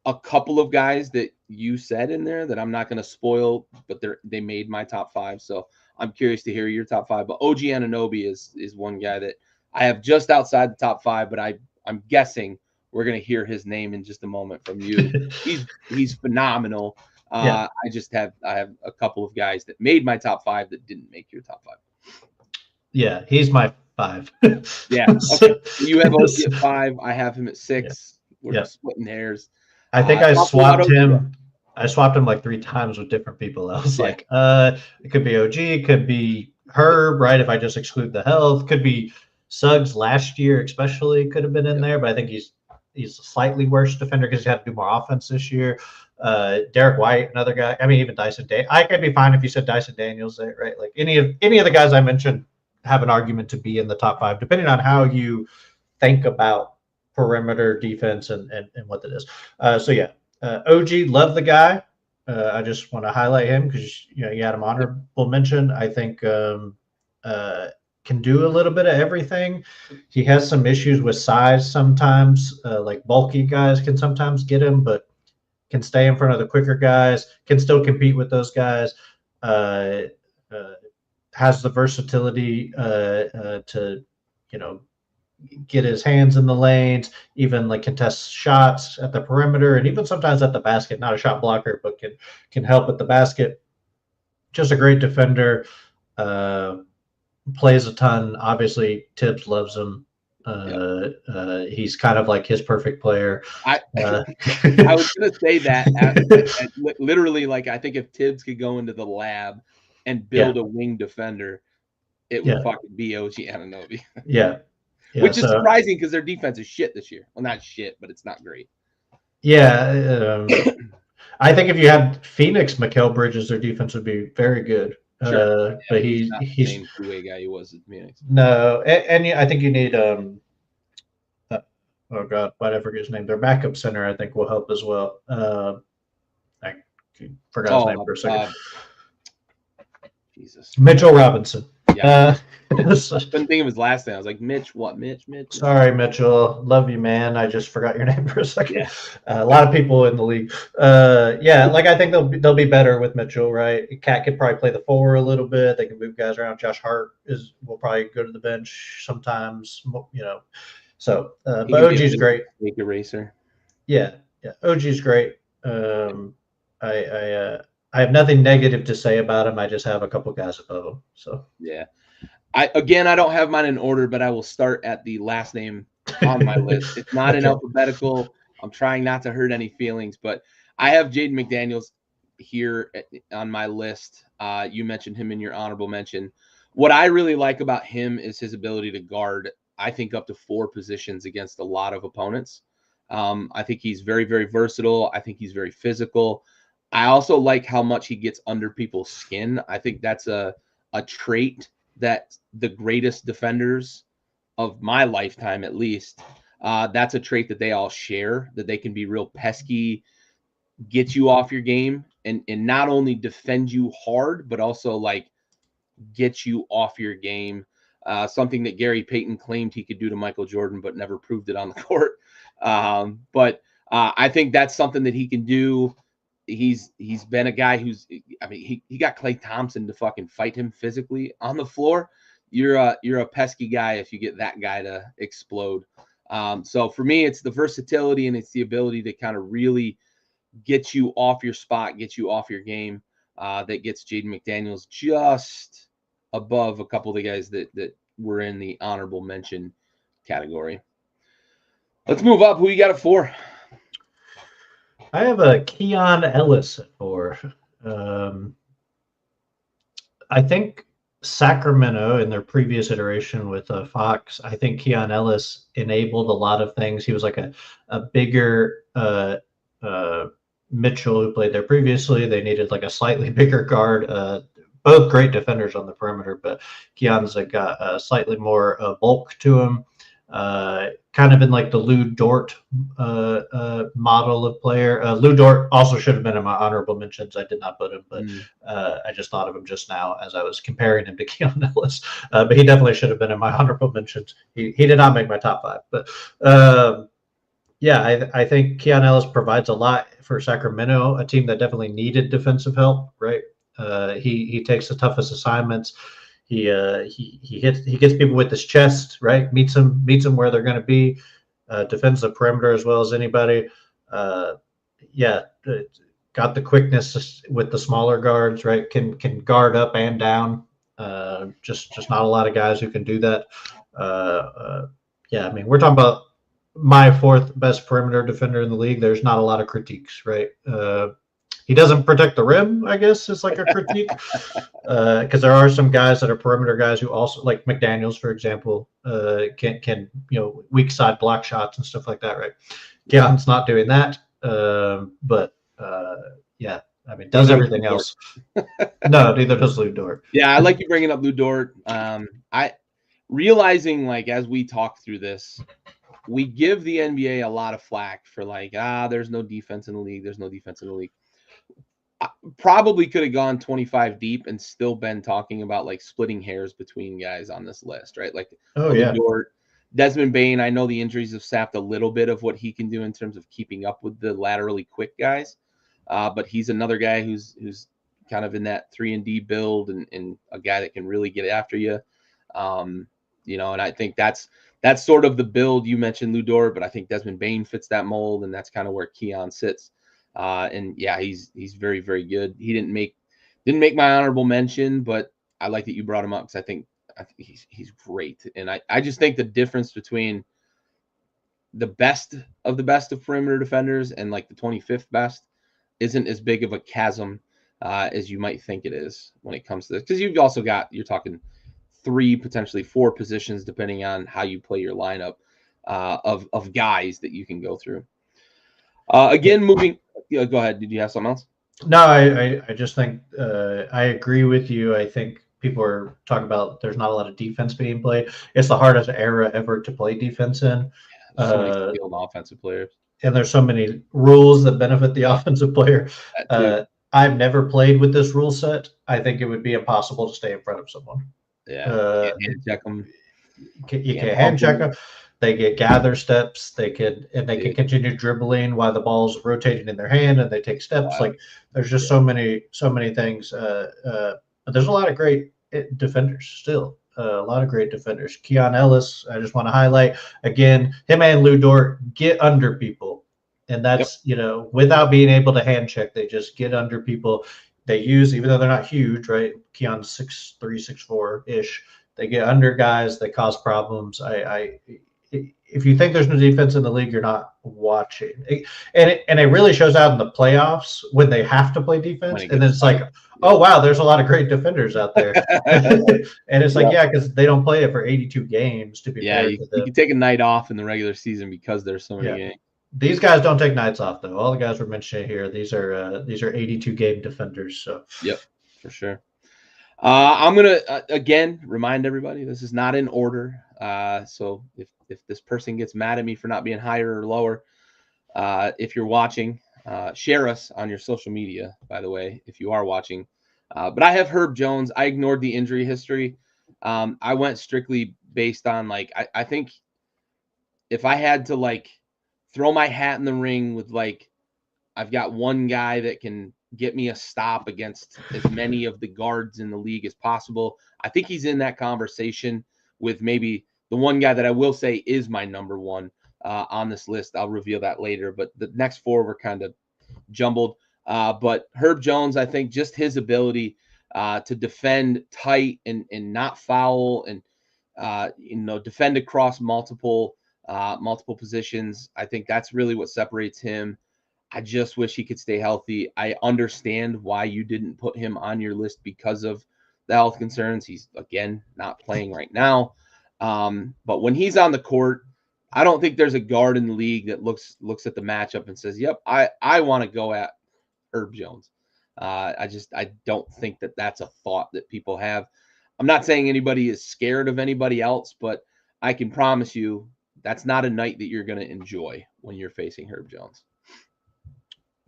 a couple of guys that you said in there that I'm not going to spoil, but they made my top 5. So I'm curious to hear your top 5. But OG Anunoby is one guy that I have just outside the top 5, but I'm guessing we're going to hear his name in just a moment from you. He's phenomenal. I have a couple of guys that made my top 5 that didn't make your top 5. Yeah, he's my 5. Yeah. Okay. You have OG at 5. I have him at 6. We're splitting hairs. I think I swapped him. I swapped him like 3 times with different people. I was like, it could be OG, it could be Herb, right? If I just exclude the health, could be Suggs last year, especially could have been in there, but I think he's a slightly worse defender because he had to do more offense this year. Derek White, another guy. I mean, even Dyson I could be fine if you said Dyson Daniels there, right? Like any of the guys I mentioned have an argument to be in the top 5, depending on how you think about perimeter defense and what that is. OG, love the guy. I just want to highlight him because you had him honorable mention. I think can do a little bit of everything. He has some issues with size sometimes. Like bulky guys can sometimes get him, but can stay in front of the quicker guys, can still compete with those guys, has the versatility to, get his hands in the lanes, even like contest shots at the perimeter and even sometimes at the basket. Not a shot blocker, but can help at the basket. Just a great defender. Plays a ton. Obviously, Tibbs loves him. He's kind of like his perfect player. I was going to say that literally, like, I think if Tibbs could go into the lab and build a wing defender, it would fucking be OG Anunoby. Which is surprising because their defense is shit this year. Well, not shit, but it's not great. I think if you had Phoenix, Mikal Bridges, their defense would be very good. Sure. But he's not the same two-way guy he was at Phoenix. No, and I think you need oh god, why did I forget his name? Their backup center, I think, will help as well. I forgot his name for a second. Jesus. Mitchell Robinson. Yeah. Couldn't think of his last name. I was like, Mitch, what? Mitch? Sorry, Mitchell. Love you, man. I just forgot your name for a second. Yeah. A lot of people in the league. I think they'll be better with Mitchell, right? Cat could probably play the 4 a little bit. They can move guys around. Josh Hart will probably go to the bench sometimes, So, but OG's great. Make eraser. Yeah. OG's great. I have nothing negative to say about him. I just have a couple guys above him. So yeah. I don't have mine in order, but I will start at the last name on my list. It's not in alphabetical. I'm trying not to hurt any feelings, but I have Jaden McDaniels here on my list. You mentioned him in your honorable mention. What I really like about him is his ability to guard, I think, up to 4 positions against a lot of opponents. I think he's very, very versatile. I think he's very physical. I also like how much he gets under people's skin. I think that's a trait that the greatest defenders of my lifetime, at least, that's a trait that they all share, that they can be real pesky, get you off your game, and not only defend you hard, but also like get you off your game. Something that Gary Payton claimed he could do to Michael Jordan, but never proved it on the court. But I think that's something that he can do. He's been a guy who's, I mean, he got Klay Thompson to fucking fight him physically on the floor. You're a pesky guy if you get that guy to explode. So for me, it's the versatility and it's the ability to kind of really get you off your spot, get you off your game. That gets Jaden McDaniels just above a couple of the guys that were in the honorable mention category. Let's move up. Who you got it for? I have a Keon Ellis at 4. I think Sacramento in their previous iteration with Fox, I think Keon Ellis enabled a lot of things. He was like a bigger Mitchell who played there previously. They needed like a slightly bigger guard. Both great defenders on the perimeter, but Keon's got slightly more bulk to him. Kind of in like the Lou Dort model of player. Lou Dort also should have been in my honorable mentions. I did not put him, but I just thought of him just now as I was comparing him to Keon Ellis. But he definitely should have been in my honorable mentions. He did not make my top 5, but yeah, I think Keon Ellis provides a lot for Sacramento, a team that definitely needed defensive help, right? He takes the toughest assignments. He gets people with his chest, right? Meets them where they're going to be. Defends the perimeter as well as anybody. Yeah, got the quickness with the smaller guards, right? Can guard up and down. Just not a lot of guys who can do that. Yeah, I mean, we're talking about my 4th best perimeter defender in the league. There's not a lot of critiques, right? He doesn't protect the rim, I guess, is like a critique. Because there are some guys that are perimeter guys who also, like McDaniels, for example, can weak side block shots and stuff like that, right? Keon's not doing that. But yeah, I mean, does everything else. No, neither does Lou Dort. Yeah, I like you bringing up Lou Dort. I realizing, like, as we talk through this, we give the NBA a lot of flack for like, there's no defense in the league. There's no defense in the league. I probably could have gone 25 deep and still been talking about like splitting hairs between guys on this list, right? Like, Dort, Desmond Bane. I know the injuries have sapped a little bit of what he can do in terms of keeping up with the laterally quick guys. But he's another guy who's kind of in that 3-and-D build and a guy that can really get after you. And I think that's sort of the build. You mentioned Lou Dort, but I think Desmond Bane fits that mold, and that's kind of where Keon sits. And yeah, he's very, very good. He didn't make my honorable mention, but I like that you brought him up because I think he's great. And I just think the difference between the best of perimeter defenders and like the 25th best isn't as big of a chasm as you might think it is when it comes to this. Because you've also you're talking 3, potentially 4 positions, depending on how you play your lineup of guys that you can go through. Again, moving. Yeah, go ahead. Did you have something else? No, I just think I agree with you. I think people are talking about there's not a lot of defense being played. It's the hardest era ever to play defense in. Yeah, so many skilled offensive players. And there's so many rules that benefit the offensive player. I've never played with this rule set. I think it would be impossible to stay in front of someone. Yeah, hand check them. You can't hand check them. They get gather steps. They can continue dribbling while the ball's rotating in their hand, and they take steps. Wow. Like there's just so many things. But there's a lot of great defenders still. A lot of great defenders. Keon Ellis, I just want to highlight again. Him and Lou Dort get under people, and that's without being able to hand check. They just get under people. They use, even though they're not huge, right? Keon's 6'3", 6'4" ish. They get under guys. They cause problems. if you think there's no defense in the league, you're not watching. And it really shows out in the playoffs when they have to play defense. And then it's like, oh, wow, there's a lot of great defenders out there. And it's like, yeah, because they don't play it for 82 games to be fair to them. You can take a night off in the regular season because there's so many games. These guys don't take nights off, though. All the guys we're mentioning here, these are 82 game defenders. So yep, for sure. I'm gonna again remind everybody this is not in order. So if this person gets mad at me for not being higher or lower, if you're watching, share us on your social media. By the way, if you are watching, but I have Herb Jones. I ignored the injury history. I went strictly based on like I think if I had to like throw my hat in the ring with like I've got one guy that can get me a stop against as many of the guards in the league as possible. I think he's in that conversation with maybe the one guy that I will say is my number one on this list. I'll reveal that later, but the next four were kind of jumbled. But Herb Jones, I think just his ability to defend tight and not foul and, defend across multiple positions. I think that's really what separates him. I just wish he could stay healthy. I understand why you didn't put him on your list because of the health concerns. He's, again, not playing right now. But when he's on the court, I don't think there's a guard in the league that looks at the matchup and says, yep, I want to go at Herb Jones. I don't think that that's a thought that people have. I'm not saying anybody is scared of anybody else, but I can promise you that's not a night that you're going to enjoy when you're facing Herb Jones.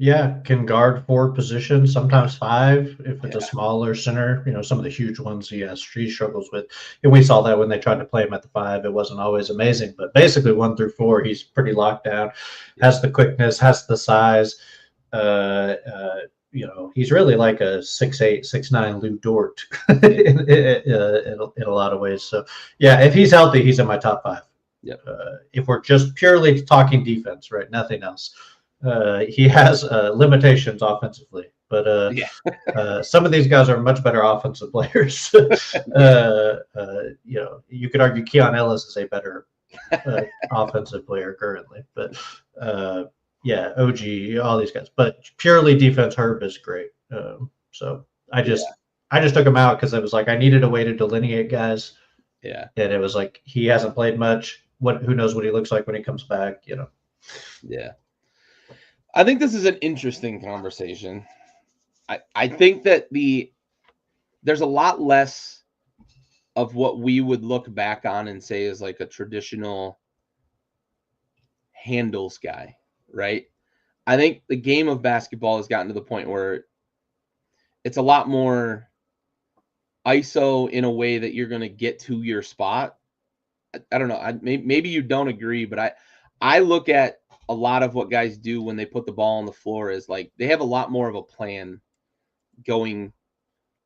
Yeah, can guard 4 positions, sometimes 5 if it's a smaller center. Some of the huge ones he struggles with. And we saw that when they tried to play him at the 5. It wasn't always amazing, but basically 1 through 4, he's pretty locked down, has the quickness, has the size. He's really like a 6'8", 6'9" Lou Dort in a lot of ways. So, yeah, if he's healthy, he's in my top 5. Yep. If we're just purely talking defense, right, nothing else. He has limitations offensively, but some of these guys are much better offensive players. You could argue Keon Ellis is a better offensive player currently, but OG, all these guys. But purely defense, Herb is great. So I just took him out because it was like I needed a way to delineate guys. Yeah, and it was like he hasn't played much. Who knows what he looks like when he comes back? Yeah. I think this is an interesting conversation. I think that there's a lot less of what we would look back on and say is like a traditional handles guy, right? I think the game of basketball has gotten to the point where it's a lot more ISO in a way that you're going to get to your spot. I don't know. Maybe you don't agree, but I look at a lot of what guys do when they put the ball on the floor is like they have a lot more of a plan going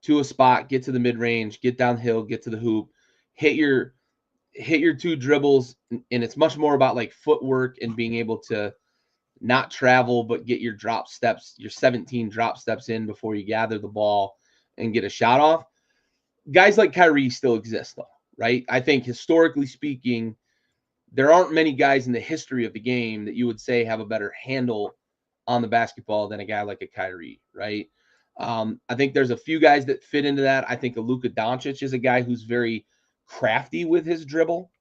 to a spot, get to the mid-range, get downhill, get to the hoop, hit your 2 dribbles, and it's much more about like footwork and being able to not travel but get your drop steps, your 17 drop steps in before you gather the ball and get a shot off. Guys like Kyrie still exist though, right? I think historically speaking, there aren't many guys in the history of the game that you would say have a better handle on the basketball than a guy like a Kyrie, right? I think there's a few guys that fit into that. I think a Luka Doncic is a guy who's very crafty with his dribble.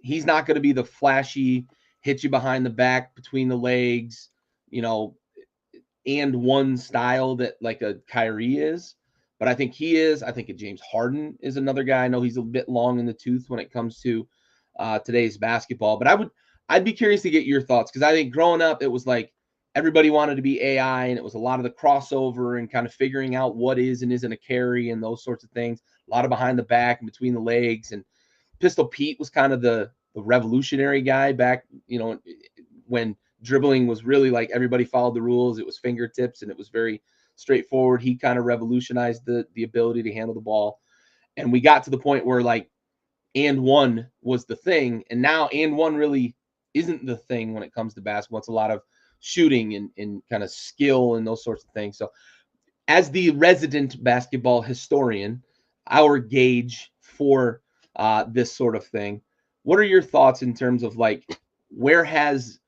He's not going to be the flashy, hit you behind the back, between the legs, and one style that like a Kyrie is. But I think he is. I think a James Harden is another guy. I know he's a bit long in the tooth when it comes to today's basketball, but I'd be curious to get your thoughts because I think growing up it was like everybody wanted to be AI and it was a lot of the crossover and kind of figuring out what is and isn't a carry and those sorts of things. A lot of behind the back and between the legs, and Pistol Pete was kind of the revolutionary guy back, when dribbling was really like everybody followed the rules. It was fingertips and it was very straightforward. He kind of revolutionized the ability to handle the ball, and we got to the point where like and one was the thing, and now and one really isn't the thing when it comes to basketball. It's a lot of shooting and kind of skill and those sorts of things. So as the resident basketball historian, our gauge for this sort of thing, what are your thoughts in terms of like where has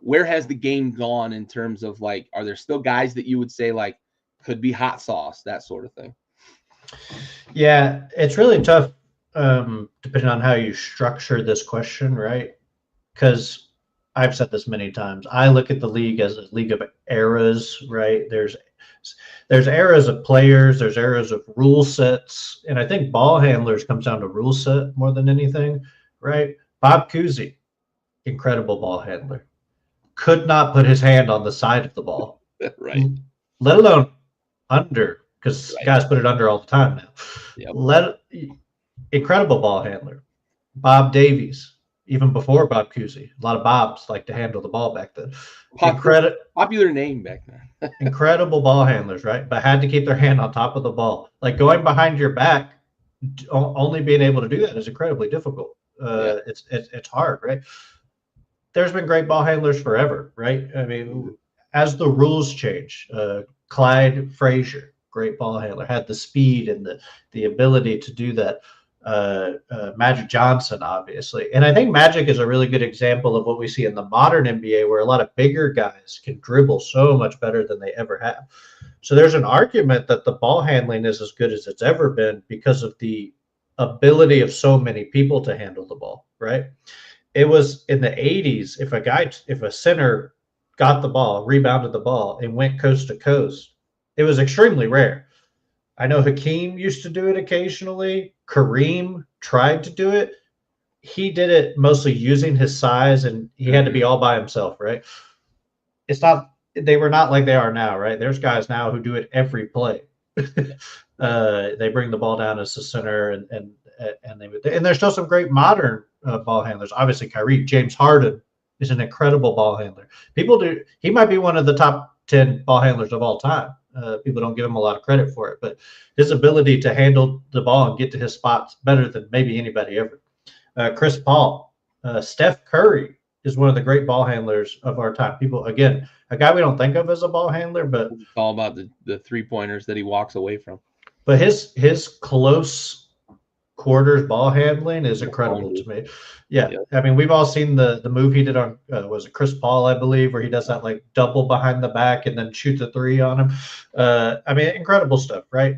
the game gone in terms of like, are there still guys that you would say like could be hot sauce, that sort of thing? Yeah, it's really tough, depending on how you structure this question, right? Because I've said this many times. I look at the league as a league of eras, right? There's eras of players, there's eras of rule sets, and I think ball handlers comes down to rule set more than anything, right? Bob Cousy, incredible ball handler, could not put his hand on the side of the ball, Right. let alone under, because Right. guys put it under all the time now. Yep. Incredible ball handler. Bob Davies, even before Bob Cousy, a lot of Bobs like to handle the ball back then. Popular name back then. Incredible ball handlers, right? But had to keep their hand on top of the ball. Like going behind your back, only being able to do that is incredibly difficult. It's hard, right? There's been great ball handlers forever, right? I mean, as the rules change, Clyde Frazier, great ball handler, had the speed and the ability to do that. Magic Johnson, obviously. And I think Magic is a really good example of what we see in the modern NBA, where a lot of bigger guys can dribble so much better than they ever have. So there's an argument that the ball handling is as good as it's ever been because of the ability of so many people to handle the ball, right? It was in the 80s, if a center got the ball, rebounded the ball, and went coast to coast, it was extremely rare. I know Hakeem used to do it occasionally. Kareem tried to do it. He did it mostly using his size, and he had to be all by himself, right? They were not like they are now, right? There's guys now who do it every play. They bring the ball down as the center, and there's still some great modern ball handlers. Obviously, James Harden is an incredible ball handler. He might be one of the top 10 ball handlers of all time. People don't give him a lot of credit for it, but his ability to handle the ball and get to his spots better than maybe anybody ever. Chris Paul, Steph Curry is one of the great ball handlers of our time. People, again, a guy we don't think of as a ball handler, but it's all about the 3-pointers that he walks away from. But his close quarters ball handling is incredible to me. Yeah. I mean, we've all seen the move he did on was it Chris Paul, I believe, where he does that like double behind the back and then shoots a three on him. I mean, incredible stuff, right?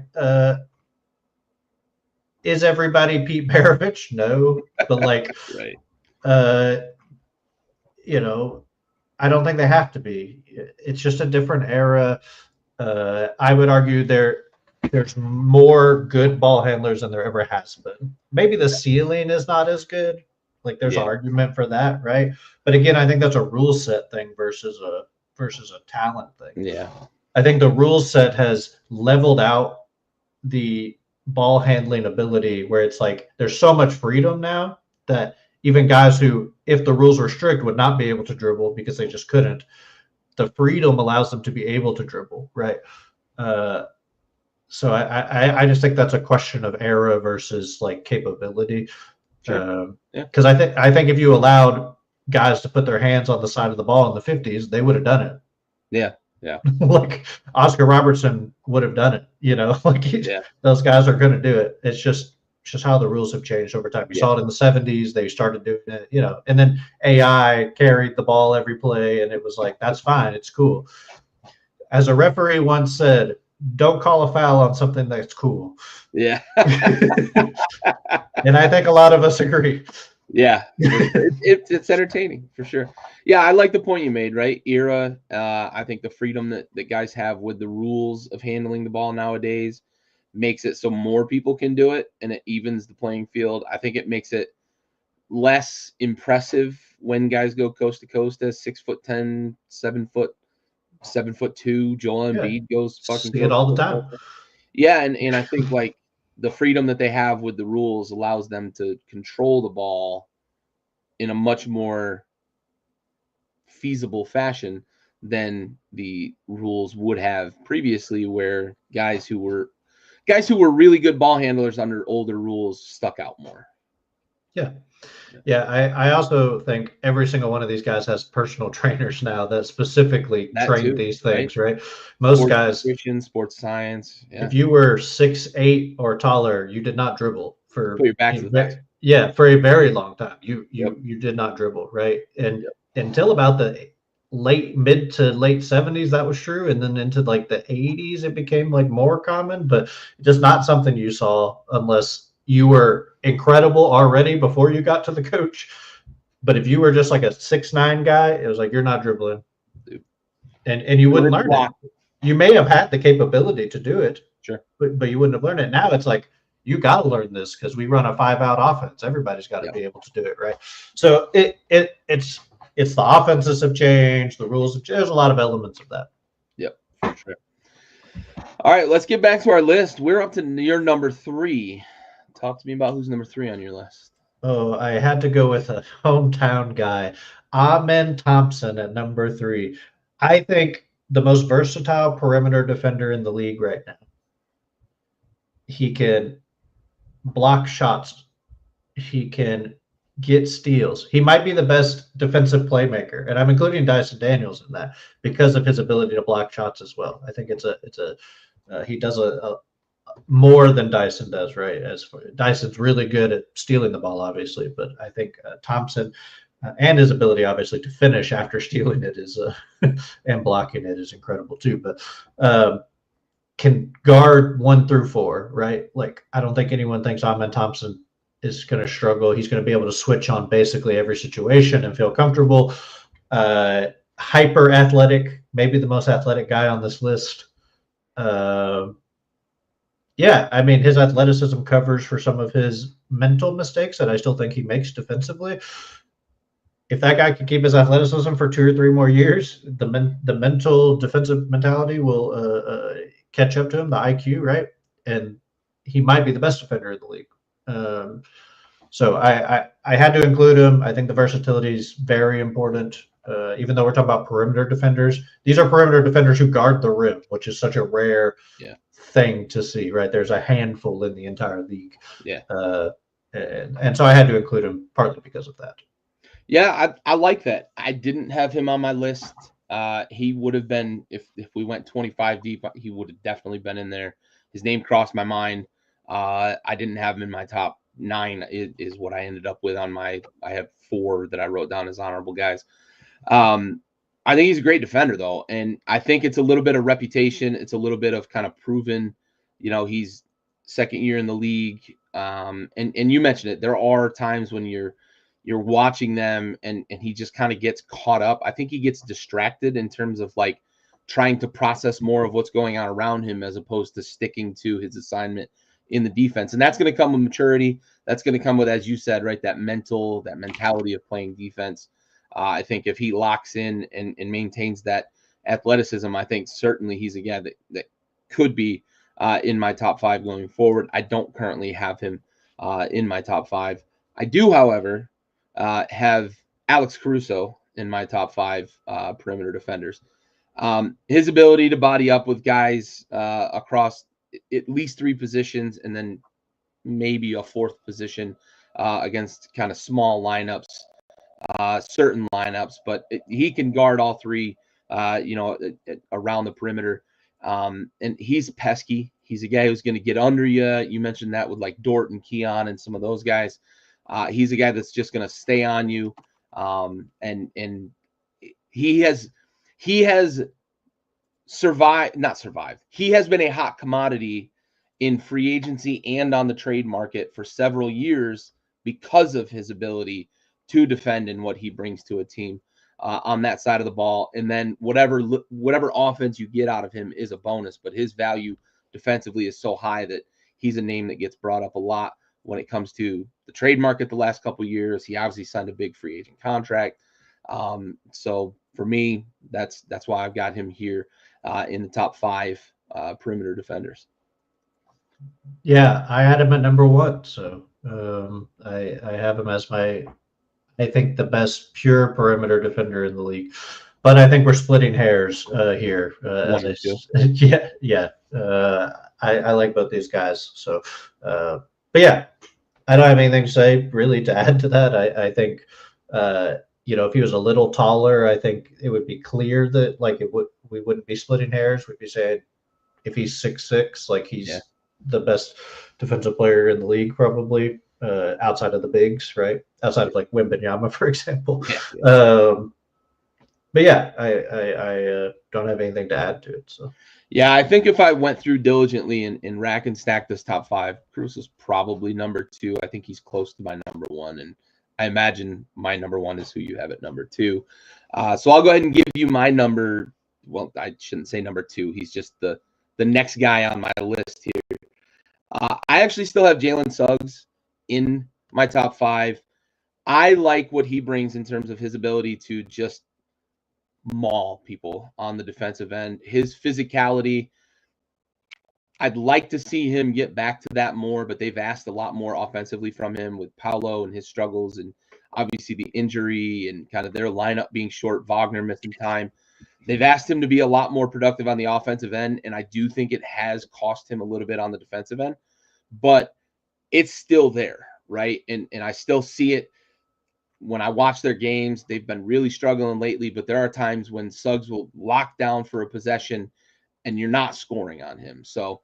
Is everybody Pete Maravich? No, but like, right. I don't think they have to be. It's just a different era. I would argue there's more good ball handlers than there ever has been. Maybe the ceiling is not as good. Like there's an argument for that, right? But again, I think that's a rule set thing versus a talent thing. Yeah. I think the rule set has leveled out the ball handling ability where it's like there's so much freedom now that even guys who, if the rules were strict, would not be able to dribble because they just couldn't. The freedom allows them to be able to dribble, right? So I just think that's a question of era versus like capability. Sure. Because I think if you allowed guys to put their hands on the side of the ball in the 50s, they would have done it. Yeah. Yeah. Like Oscar Robertson would have done it, like those guys are going to do it. It's just how the rules have changed over time. You saw it in the 70s. They started doing it, and then AI carried the ball every play, and it was like, that's fine. It's cool. As a referee once said, don't call a foul on something that's cool. Yeah. And I think a lot of us agree. Yeah. It's entertaining for sure. Yeah, I like the point you made, right? Era. I think the freedom that guys have with the rules of handling the ball nowadays makes it so more people can do it, and it evens the playing field. I think it makes it less impressive when guys go coast to coast as 6'10", 7'2". Joel Embiid goes fucking see it all the time. Yeah, and I think like the freedom that they have with the rules allows them to control the ball in a much more feasible fashion than the rules would have previously, where guys who were really good ball handlers under older rules stuck out more. Yeah. I also think every single one of these guys has personal trainers now that specifically train these things, right? Most sports guys, nutrition, sports science. Yeah. If you were 6'8" or taller, you did not dribble for put your back to the basket. Yeah, for a very long time. You Yep. you you did not dribble, right? And Yep. until about the mid to late 70s, that was true. And then into like the 80s, it became like more common, but just not something you saw unless you were incredible already before you got to the coach. But if you were just like a 6'9" guy, it was like you're not dribbling. Dude. And you The wouldn't rim learn it. block. You may have had the capability to do it, Sure. but you wouldn't have learned it. Now it's like you got to learn this because we run a 5-out offense. Everybody's got to Yep. be able to do it, right? So it's the offenses have changed, the rules have changed. There's a lot of elements of that. Yep. For sure. All right, let's get back to our list. We're up to your number 3. Talk to me about who's number 3 on your list. Oh, I had to go with a hometown guy, Amen Thompson at number 3. I think the most versatile perimeter defender in the league right now. He can block shots. He can get steals. He might be the best defensive playmaker, and I'm including Dyson Daniels in that because of his ability to block shots as well. I think he does a more than Dyson does, right? Dyson's really good at stealing the ball, obviously, but I think Thompson and his ability, obviously, to finish after stealing it is and blocking it is incredible too. But can guard 1 through 4, right? Like I don't think anyone thinks Amen Thompson is going to struggle. He's going to be able to switch on basically every situation and feel comfortable. Hyper athletic, maybe the most athletic guy on this list. Yeah, I mean, his athleticism covers for some of his mental mistakes that I still think he makes defensively. If that guy can keep his athleticism for 2 or 3 more years, the mental defensive mentality will catch up to him, the IQ, right? And he might be the best defender in the league. So I had to include him. I think the versatility is very important. Even though we're talking about perimeter defenders, these are perimeter defenders who guard the rim, which is such a rare thing to see, right? There's a handful in the entire league. Yeah. And so I had to include him partly because of that. Yeah, I like that. I didn't have him on my list. He would have been, if we went 25 deep, he would have definitely been in there. His name crossed my mind. I didn't have him in my top 9 is what I ended up with on I have 4 that I wrote down as honorable guys. I think he's a great defender, though. And I think it's a little bit of reputation. It's a little bit of kind of proven, he's second year in the league. And you mentioned it. There are times when you're watching them and he just kind of gets caught up. I think he gets distracted in terms of like trying to process more of what's going on around him as opposed to sticking to his assignment in the defense. And that's going to come with maturity. That's going to come with, as you said, right, that mentality of playing defense. I think if he locks in and maintains that athleticism, I think certainly he's a guy that could be in my top 5 going forward. I don't currently have him in my top 5. I do, however, have Alex Caruso in my top 5 perimeter defenders. His ability to body up with guys across at least 3 positions and then maybe a 4th position against kind of small lineups, certain lineups, but he can guard all 3, around the perimeter. And he's pesky. He's a guy who's going to get under you. You mentioned that with like Dort and Keon and some of those guys. He's a guy that's just going to stay on you. And he has not survived. He has been a hot commodity in free agency and on the trade market for several years because of his ability to defend and what he brings to a team on that side of the ball. And then whatever offense you get out of him is a bonus, but his value defensively is so high that he's a name that gets brought up a lot when it comes to the trade market the last couple of years. He obviously signed a big free agent contract. So for me, that's why I've got him here in the top 5 perimeter defenders. Yeah, I had him at number 1. So I have him as I think the best pure perimeter defender in the league. But I think we're splitting hairs here. Yeah. I like both these guys. So, but yeah, I don't have anything to say really to add to that. I think, if he was a little taller, I think it would be clear that we wouldn't be splitting hairs. We'd be saying if he's 6'6", like he's the best defensive player in the league, probably. outside of the bigs, right? Outside of like Wembanyama, for example. Yeah. But yeah, I don't have anything to add to it. So Yeah, I think if I went through diligently and rack and stack this top five, Cruz is probably number two. I think he's close to my number one, and I imagine my number one is who you have at number two. So I'll go ahead and give you my number. Well, I shouldn't say number two. He's just the next guy on my list here. I actually still have Jalen Suggs in my top five. I like what he brings in terms of his ability to just maul people on the defensive end. His physicality, I'd like to see him get back to that more, but they've asked a lot more offensively from him with Paolo and his struggles, and obviously the injury and kind of their lineup being short, Wagner missing time. They've asked him to be a lot more productive on the offensive end, and I do think it has cost him a little bit on the defensive end, but it's still there, right? And I still see it when I watch their games. They've been really struggling lately, but there are times when Suggs will lock down for a possession and you're not scoring on him. So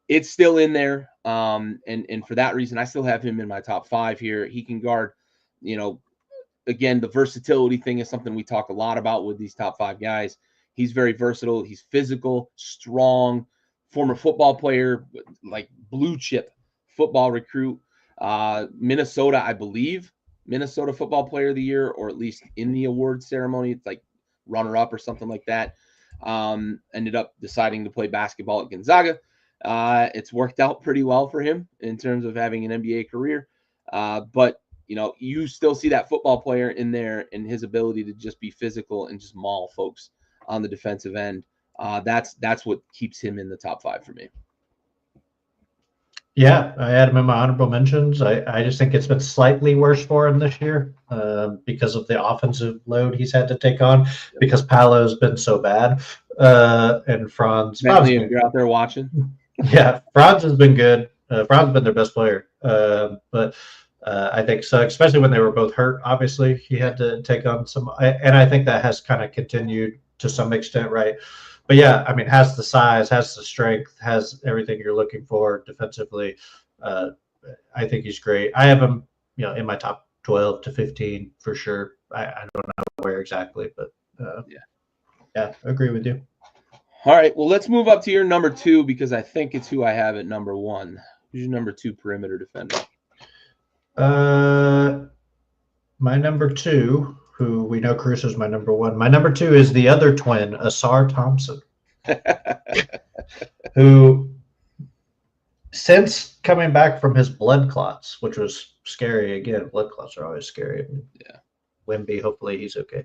it's still in there. And for that reason, I still have him in my top five here. He can guard, again, the versatility thing is something we talk a lot about with these top five guys. He's very versatile. He's physical, strong, former football player, like blue chip football recruit. Minnesota, I believe, Minnesota Football Player of the Year, or at least in the award ceremony. It's like runner up or something like that. Ended up deciding to play basketball at Gonzaga. It's worked out pretty well for him in terms of having an NBA career. But you still see that football player in there and his ability to just be physical and just maul folks on the defensive end. That's what keeps him in the top five for me. yeah, I had him in my honorable mentions. I just think it's been slightly worse for him this year because of the offensive load he's had to take on because Paolo's been so bad. And Franz. Bentley, if you're out there watching. Yeah, Franz has been good. Franz has been their best player. But I think so, especially when they were both hurt, obviously, he had to take on some. And I think that has kind of continued to some extent, right? But yeah, I mean, has the size, has the strength, has everything you're looking for defensively. I think he's great. I have him, in my top 12 to 15 for sure. I don't know where exactly, but yeah, I agree with you. All right, well, let's move up to your number two because I think it's who I have at number one. Who's your number two perimeter defender? My number two, who we know Cruz is my number one. My number two is the other twin, Asar Thompson, who, since coming back from his blood clots, which was scary again, blood clots are always scary. Yeah. Wemby, hopefully he's okay.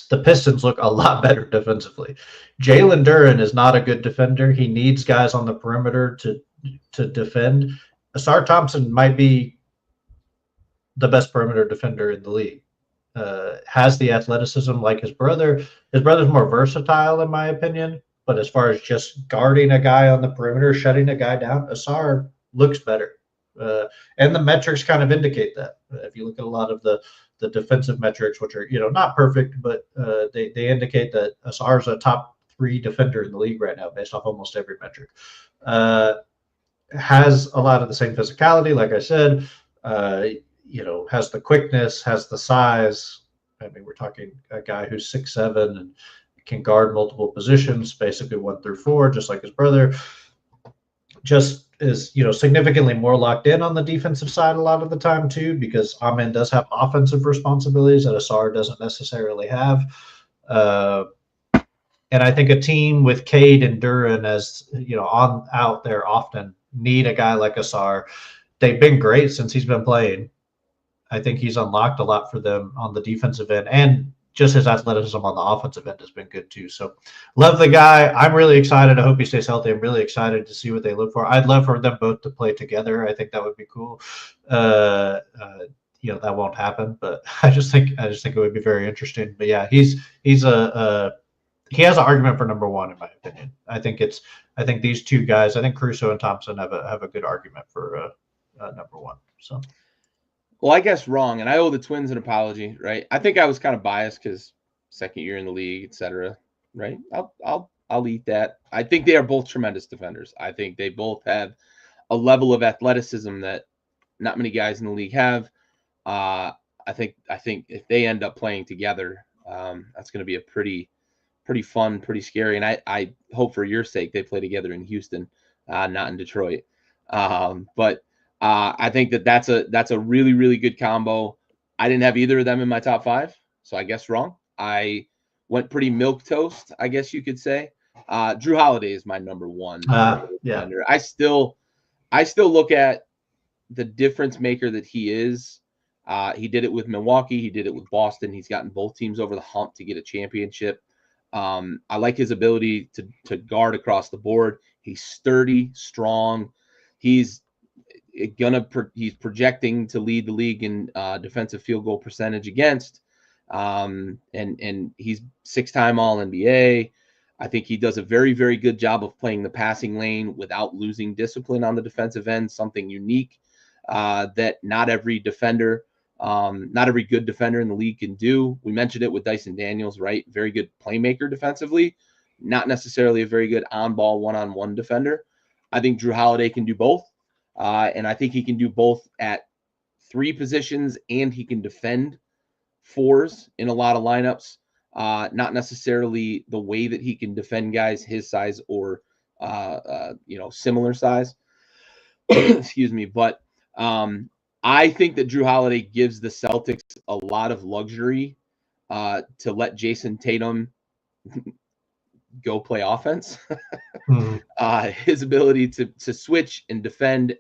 The Pistons look a lot better defensively. Jalen Duren is not a good defender. He needs guys on the perimeter to defend. Asar Thompson might be the best perimeter defender in the league. Has the athleticism like his brother. His brother's more versatile, in my opinion. But as far as just guarding a guy on the perimeter, shutting a guy down, Asar looks better. And the metrics kind of indicate that. If you look at a lot of the defensive metrics, which are not perfect, but they indicate that Asar is a top 3 defender in the league right now, based off almost every metric. Has a lot of the same physicality, like I said. Has the quickness, has the size. I mean, we're talking a guy who's 6'7" and can guard multiple positions, basically 1 through 4, just like his brother. Just is significantly more locked in on the defensive side a lot of the time too, because Amen does have offensive responsibilities that Asar doesn't necessarily have. And I think a team with Cade and Duren as on out there often need a guy like Asar. They've been great since he's been playing. I think he's unlocked a lot for them on the defensive end, and just his athleticism on the offensive end has been good too. So love the guy. I'm really excited. I hope he stays healthy. I'm really excited to see what they look for. I'd love for them both to play together. I think that would be cool. That won't happen, but I just think it would be very interesting. But yeah, he has an argument for number one in my opinion. I think these two guys, I think Caruso and Thompson have a good argument for number one. So. Well, I guess wrong, and I owe the Twins an apology, right? I think I was kind of biased because second year in the league, etc. Right? I'll eat that. I think they are both tremendous defenders. I think they both have a level of athleticism that not many guys in the league have. I think if they end up playing together, that's going to be a pretty fun, pretty scary. And I hope for your sake they play together in Houston, not in Detroit. But I think that's a really, really good combo. I didn't have either of them in my top 5, so I guess wrong. I went pretty milquetoast, I guess you could say. Drew Holiday is my number 1 defender. I still look at the difference maker that he is. He did it with Milwaukee. He did it with Boston. He's gotten both teams over the hump to get a championship. I like his ability to guard across the board. He's sturdy, strong. He's projecting to lead the league in defensive field goal percentage against. And he's 6-time All-NBA. I think he does a very, very good job of playing the passing lane without losing discipline on the defensive end, something unique that not every good defender in the league can do. We mentioned it with Dyson Daniels, right? Very good playmaker defensively, not necessarily a very good on-ball one-on-one defender. I think Drew Holiday can do both, and I think he can do both at 3 positions, and he can defend 4s in a lot of lineups. Not necessarily the way that he can defend guys his size or similar size. Excuse me, but I think that Drew Holiday gives the Celtics a lot of luxury to let Jason Tatum go play offense. His ability to switch and defend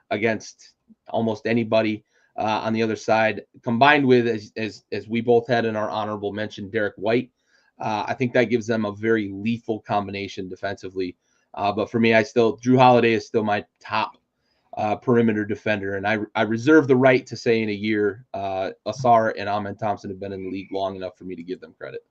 against almost anybody on the other side, combined with, as we both had in our honorable mention, Derek White, I think that gives them a very lethal combination defensively. But for me, Drew Holiday is still my top perimeter defender, and I reserve the right to say in a year, Asar and Amen Thompson have been in the league long enough for me to give them credit.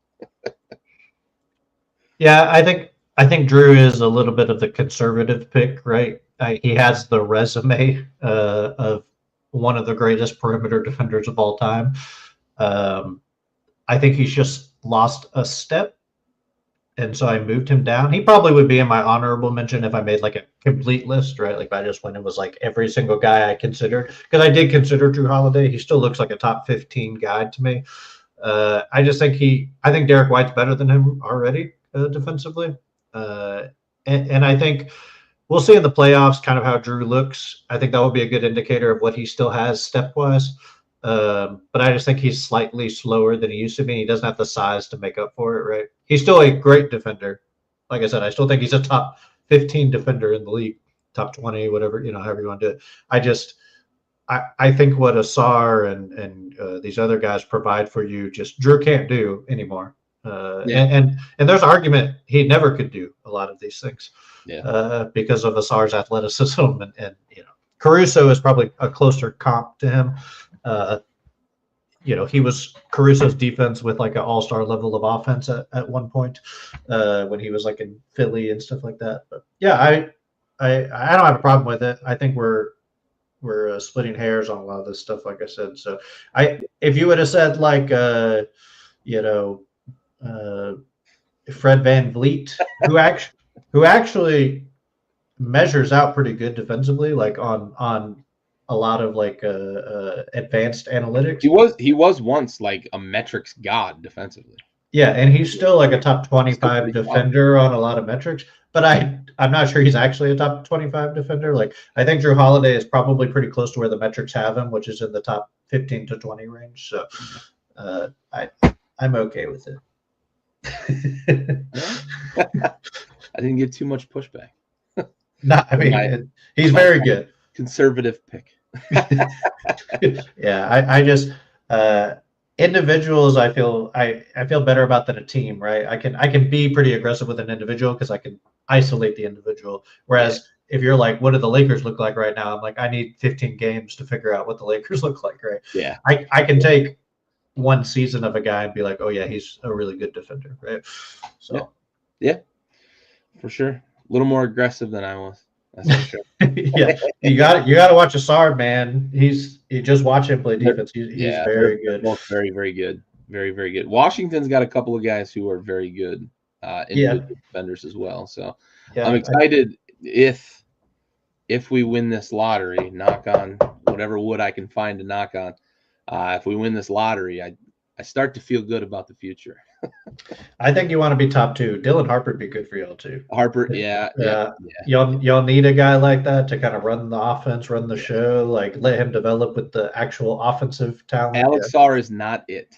Yeah, I think Drew is a little bit of the conservative pick, right? He has the resume of one of the greatest perimeter defenders of all time. I think he's just lost a step, and so I moved him down. He probably would be in my honorable mention if I made like a complete list, right? Like if I just went and was like every single guy I considered, because I did consider Drew Holiday. He still looks like a top 15 guy to me. I think Derek White's better than him already defensively. And I think we'll see in the playoffs kind of how Drew looks. I think that will be a good indicator of what he still has step-wise. But I just think he's slightly slower than he used to be. He doesn't have the size to make up for it, right? He's still a great defender. Like I said, I still think he's a top 15 defender in the league, top 20, whatever, however you want to do it. I think what Asar and these other guys provide for you, just Drew can't do anymore. And there's argument he never could do a lot of these things because of Asar's athleticism and Caruso is probably a closer comp to him. He was Caruso's defense with like an all-star level of offense at one point when he was like in Philly and stuff like that. But yeah, I don't have a problem with it. I think we're splitting hairs on a lot of this stuff, like I said. So if you would have said like Fred VanVleet, who actually measures out pretty good defensively, like on a lot of like advanced analytics. He was once like a metrics god defensively. Yeah, and he's still like a top 25 defender on a lot of metrics, but I'm not sure he's actually a top 25 defender. Like I think Drew Holiday is probably pretty close to where the metrics have him, which is in the top 15 to 20 range. So I'm okay with it. I didn't get too much pushback. No, I mean he's very good. Conservative pick. Yeah, I just individuals I feel better about than a team, right? I can be pretty aggressive with an individual because I can isolate the individual. Whereas if you're like, what do the Lakers look like right now? I'm like, I need 15 games to figure out what the Lakers look like, right? Yeah. I can take one season of a guy and be like, oh yeah, he's a really good defender, right? So yeah, for sure. A little more aggressive than I was. That's for sure. Yeah, you got to watch Asar, man. You just watch him play defense. He's very good. Both very, very good. Very, very good. Washington's got a couple of guys who are very good individual defenders as well. So I'm excited if if we win this lottery, knock on whatever wood I can find to knock on. If we win this lottery, I start to feel good about the future. I think you want to be top two. Dylan Harper would be good for y'all too. Harper, yeah. Y'all need a guy like that to kind of run the offense, run the show, like let him develop with the actual offensive talent. Alex Sarr is not it.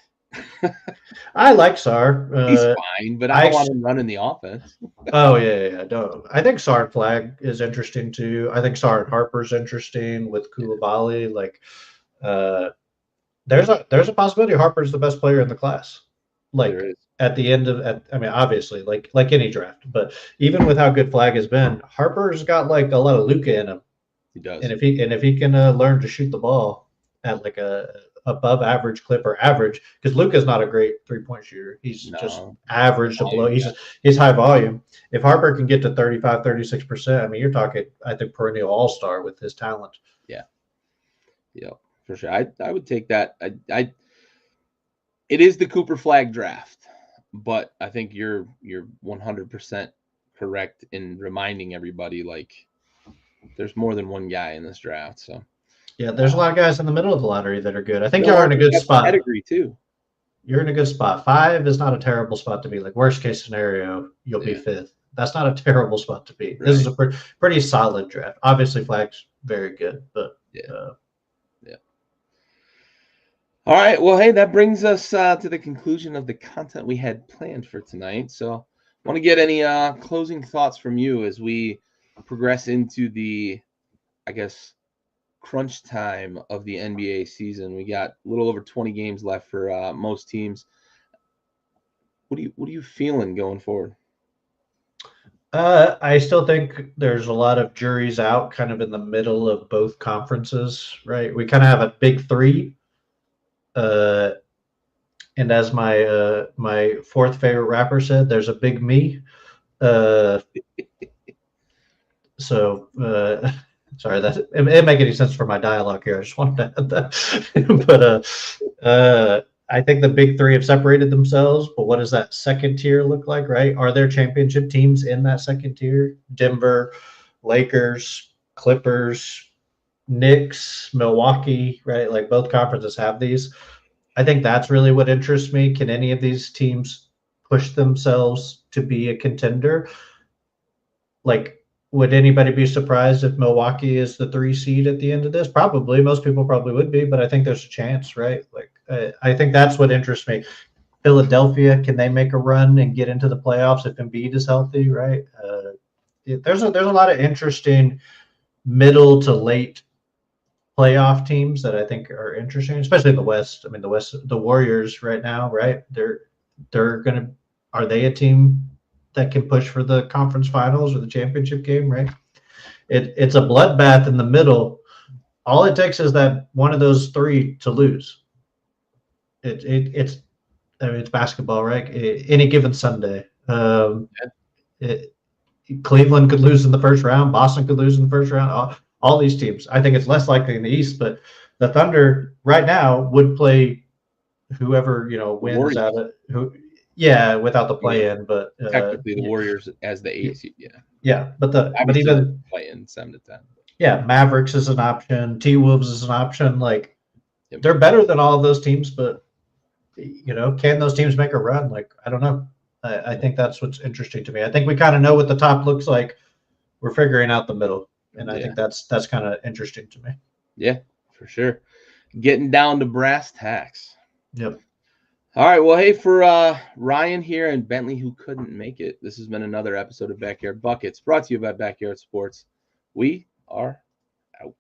I like Sarr. He's fine, but I don't want him running the offense. Oh yeah. No, I think Sarr and Flag is interesting too. I think Sarr and Harper's interesting with Koulibaly. Like, there's a possibility Harper's the best player in the class. Like at the end of, I mean, obviously, like any draft, but even with how good Flag has been, Harper's got like a lot of Luka in him. He does, and if he can learn to shoot the ball at like a above average clip or average, because Luka's not a great 3-point shooter. He's just average to below. He's high volume. If Harper can get to 35, 36%, I mean, you're talking, I think, perennial all-star with his talent. Yeah, for sure. I would take that. It is the Cooper Flag draft, but I think you're 100% correct in reminding everybody, like, there's more than one guy in this draft. So yeah, there's a lot of guys in the middle of the lottery that are good. I think you're in a good spot. Pedigree too. You're in a good spot. 5 is not a terrible spot to be. Like, worst case scenario, you'll be 5th. That's not a terrible spot to be. Right. This is a pretty solid draft. Obviously, Flag's very good, but yeah. All right. Well, hey, that brings us to the conclusion of the content we had planned for tonight. So I want to get any closing thoughts from you as we progress into the, I guess, crunch time of the NBA season. We got a little over 20 games left for most teams. What are you feeling going forward? I still think there's a lot of juries out kind of in the middle of both conferences, right? We kind of have a big three. And as my fourth favorite rapper said, there's a big me. So sorry, that it didn't make any sense for my dialogue here. I just wanted to add that. But I think the big three have separated themselves. But what does that second tier look like, right? Are there championship teams in that second tier? Denver, Lakers, Clippers, Knicks, Milwaukee, right? Like both conferences have these. I think that's really what interests me. Can any of these teams push themselves to be a contender? Like, would anybody be surprised if Milwaukee is the 3 seed at the end of this? Probably. Most people probably would be, but I think there's a chance, right? Like, I think that's what interests me. Philadelphia, can they make a run and get into the playoffs if Embiid is healthy, right? There's a lot of interesting middle to late playoff teams that I think are interesting, especially in the West. I mean, the Warriors right now, right? Are they a team that can push for the conference finals or the championship game, right? It's a bloodbath in the middle. All it takes is that one of those 3 to lose. It's basketball, right? Any given Sunday. Cleveland could lose in the first round. Boston could lose in the first round. All these teams. I think it's less likely in the East, but the Thunder right now would play whoever wins out of who. Yeah, without the play-in, but technically the Warriors as the 8 seed. Yeah, but even play-in 7 to 10. Yeah, Mavericks is an option. T-Wolves is an option. Like, they're better than all of those teams, but can those teams make a run? Like, I don't know. I think that's what's interesting to me. I think we kind of know what the top looks like. We're figuring out the middle. And I think that's kind of interesting to me. Yeah, for sure. Getting down to brass tacks. Yep. All right. Well, hey, for Ryan here and Bentley, who couldn't make it, this has been another episode of Backyard Buckets, brought to you by Backyard Sports. We are out.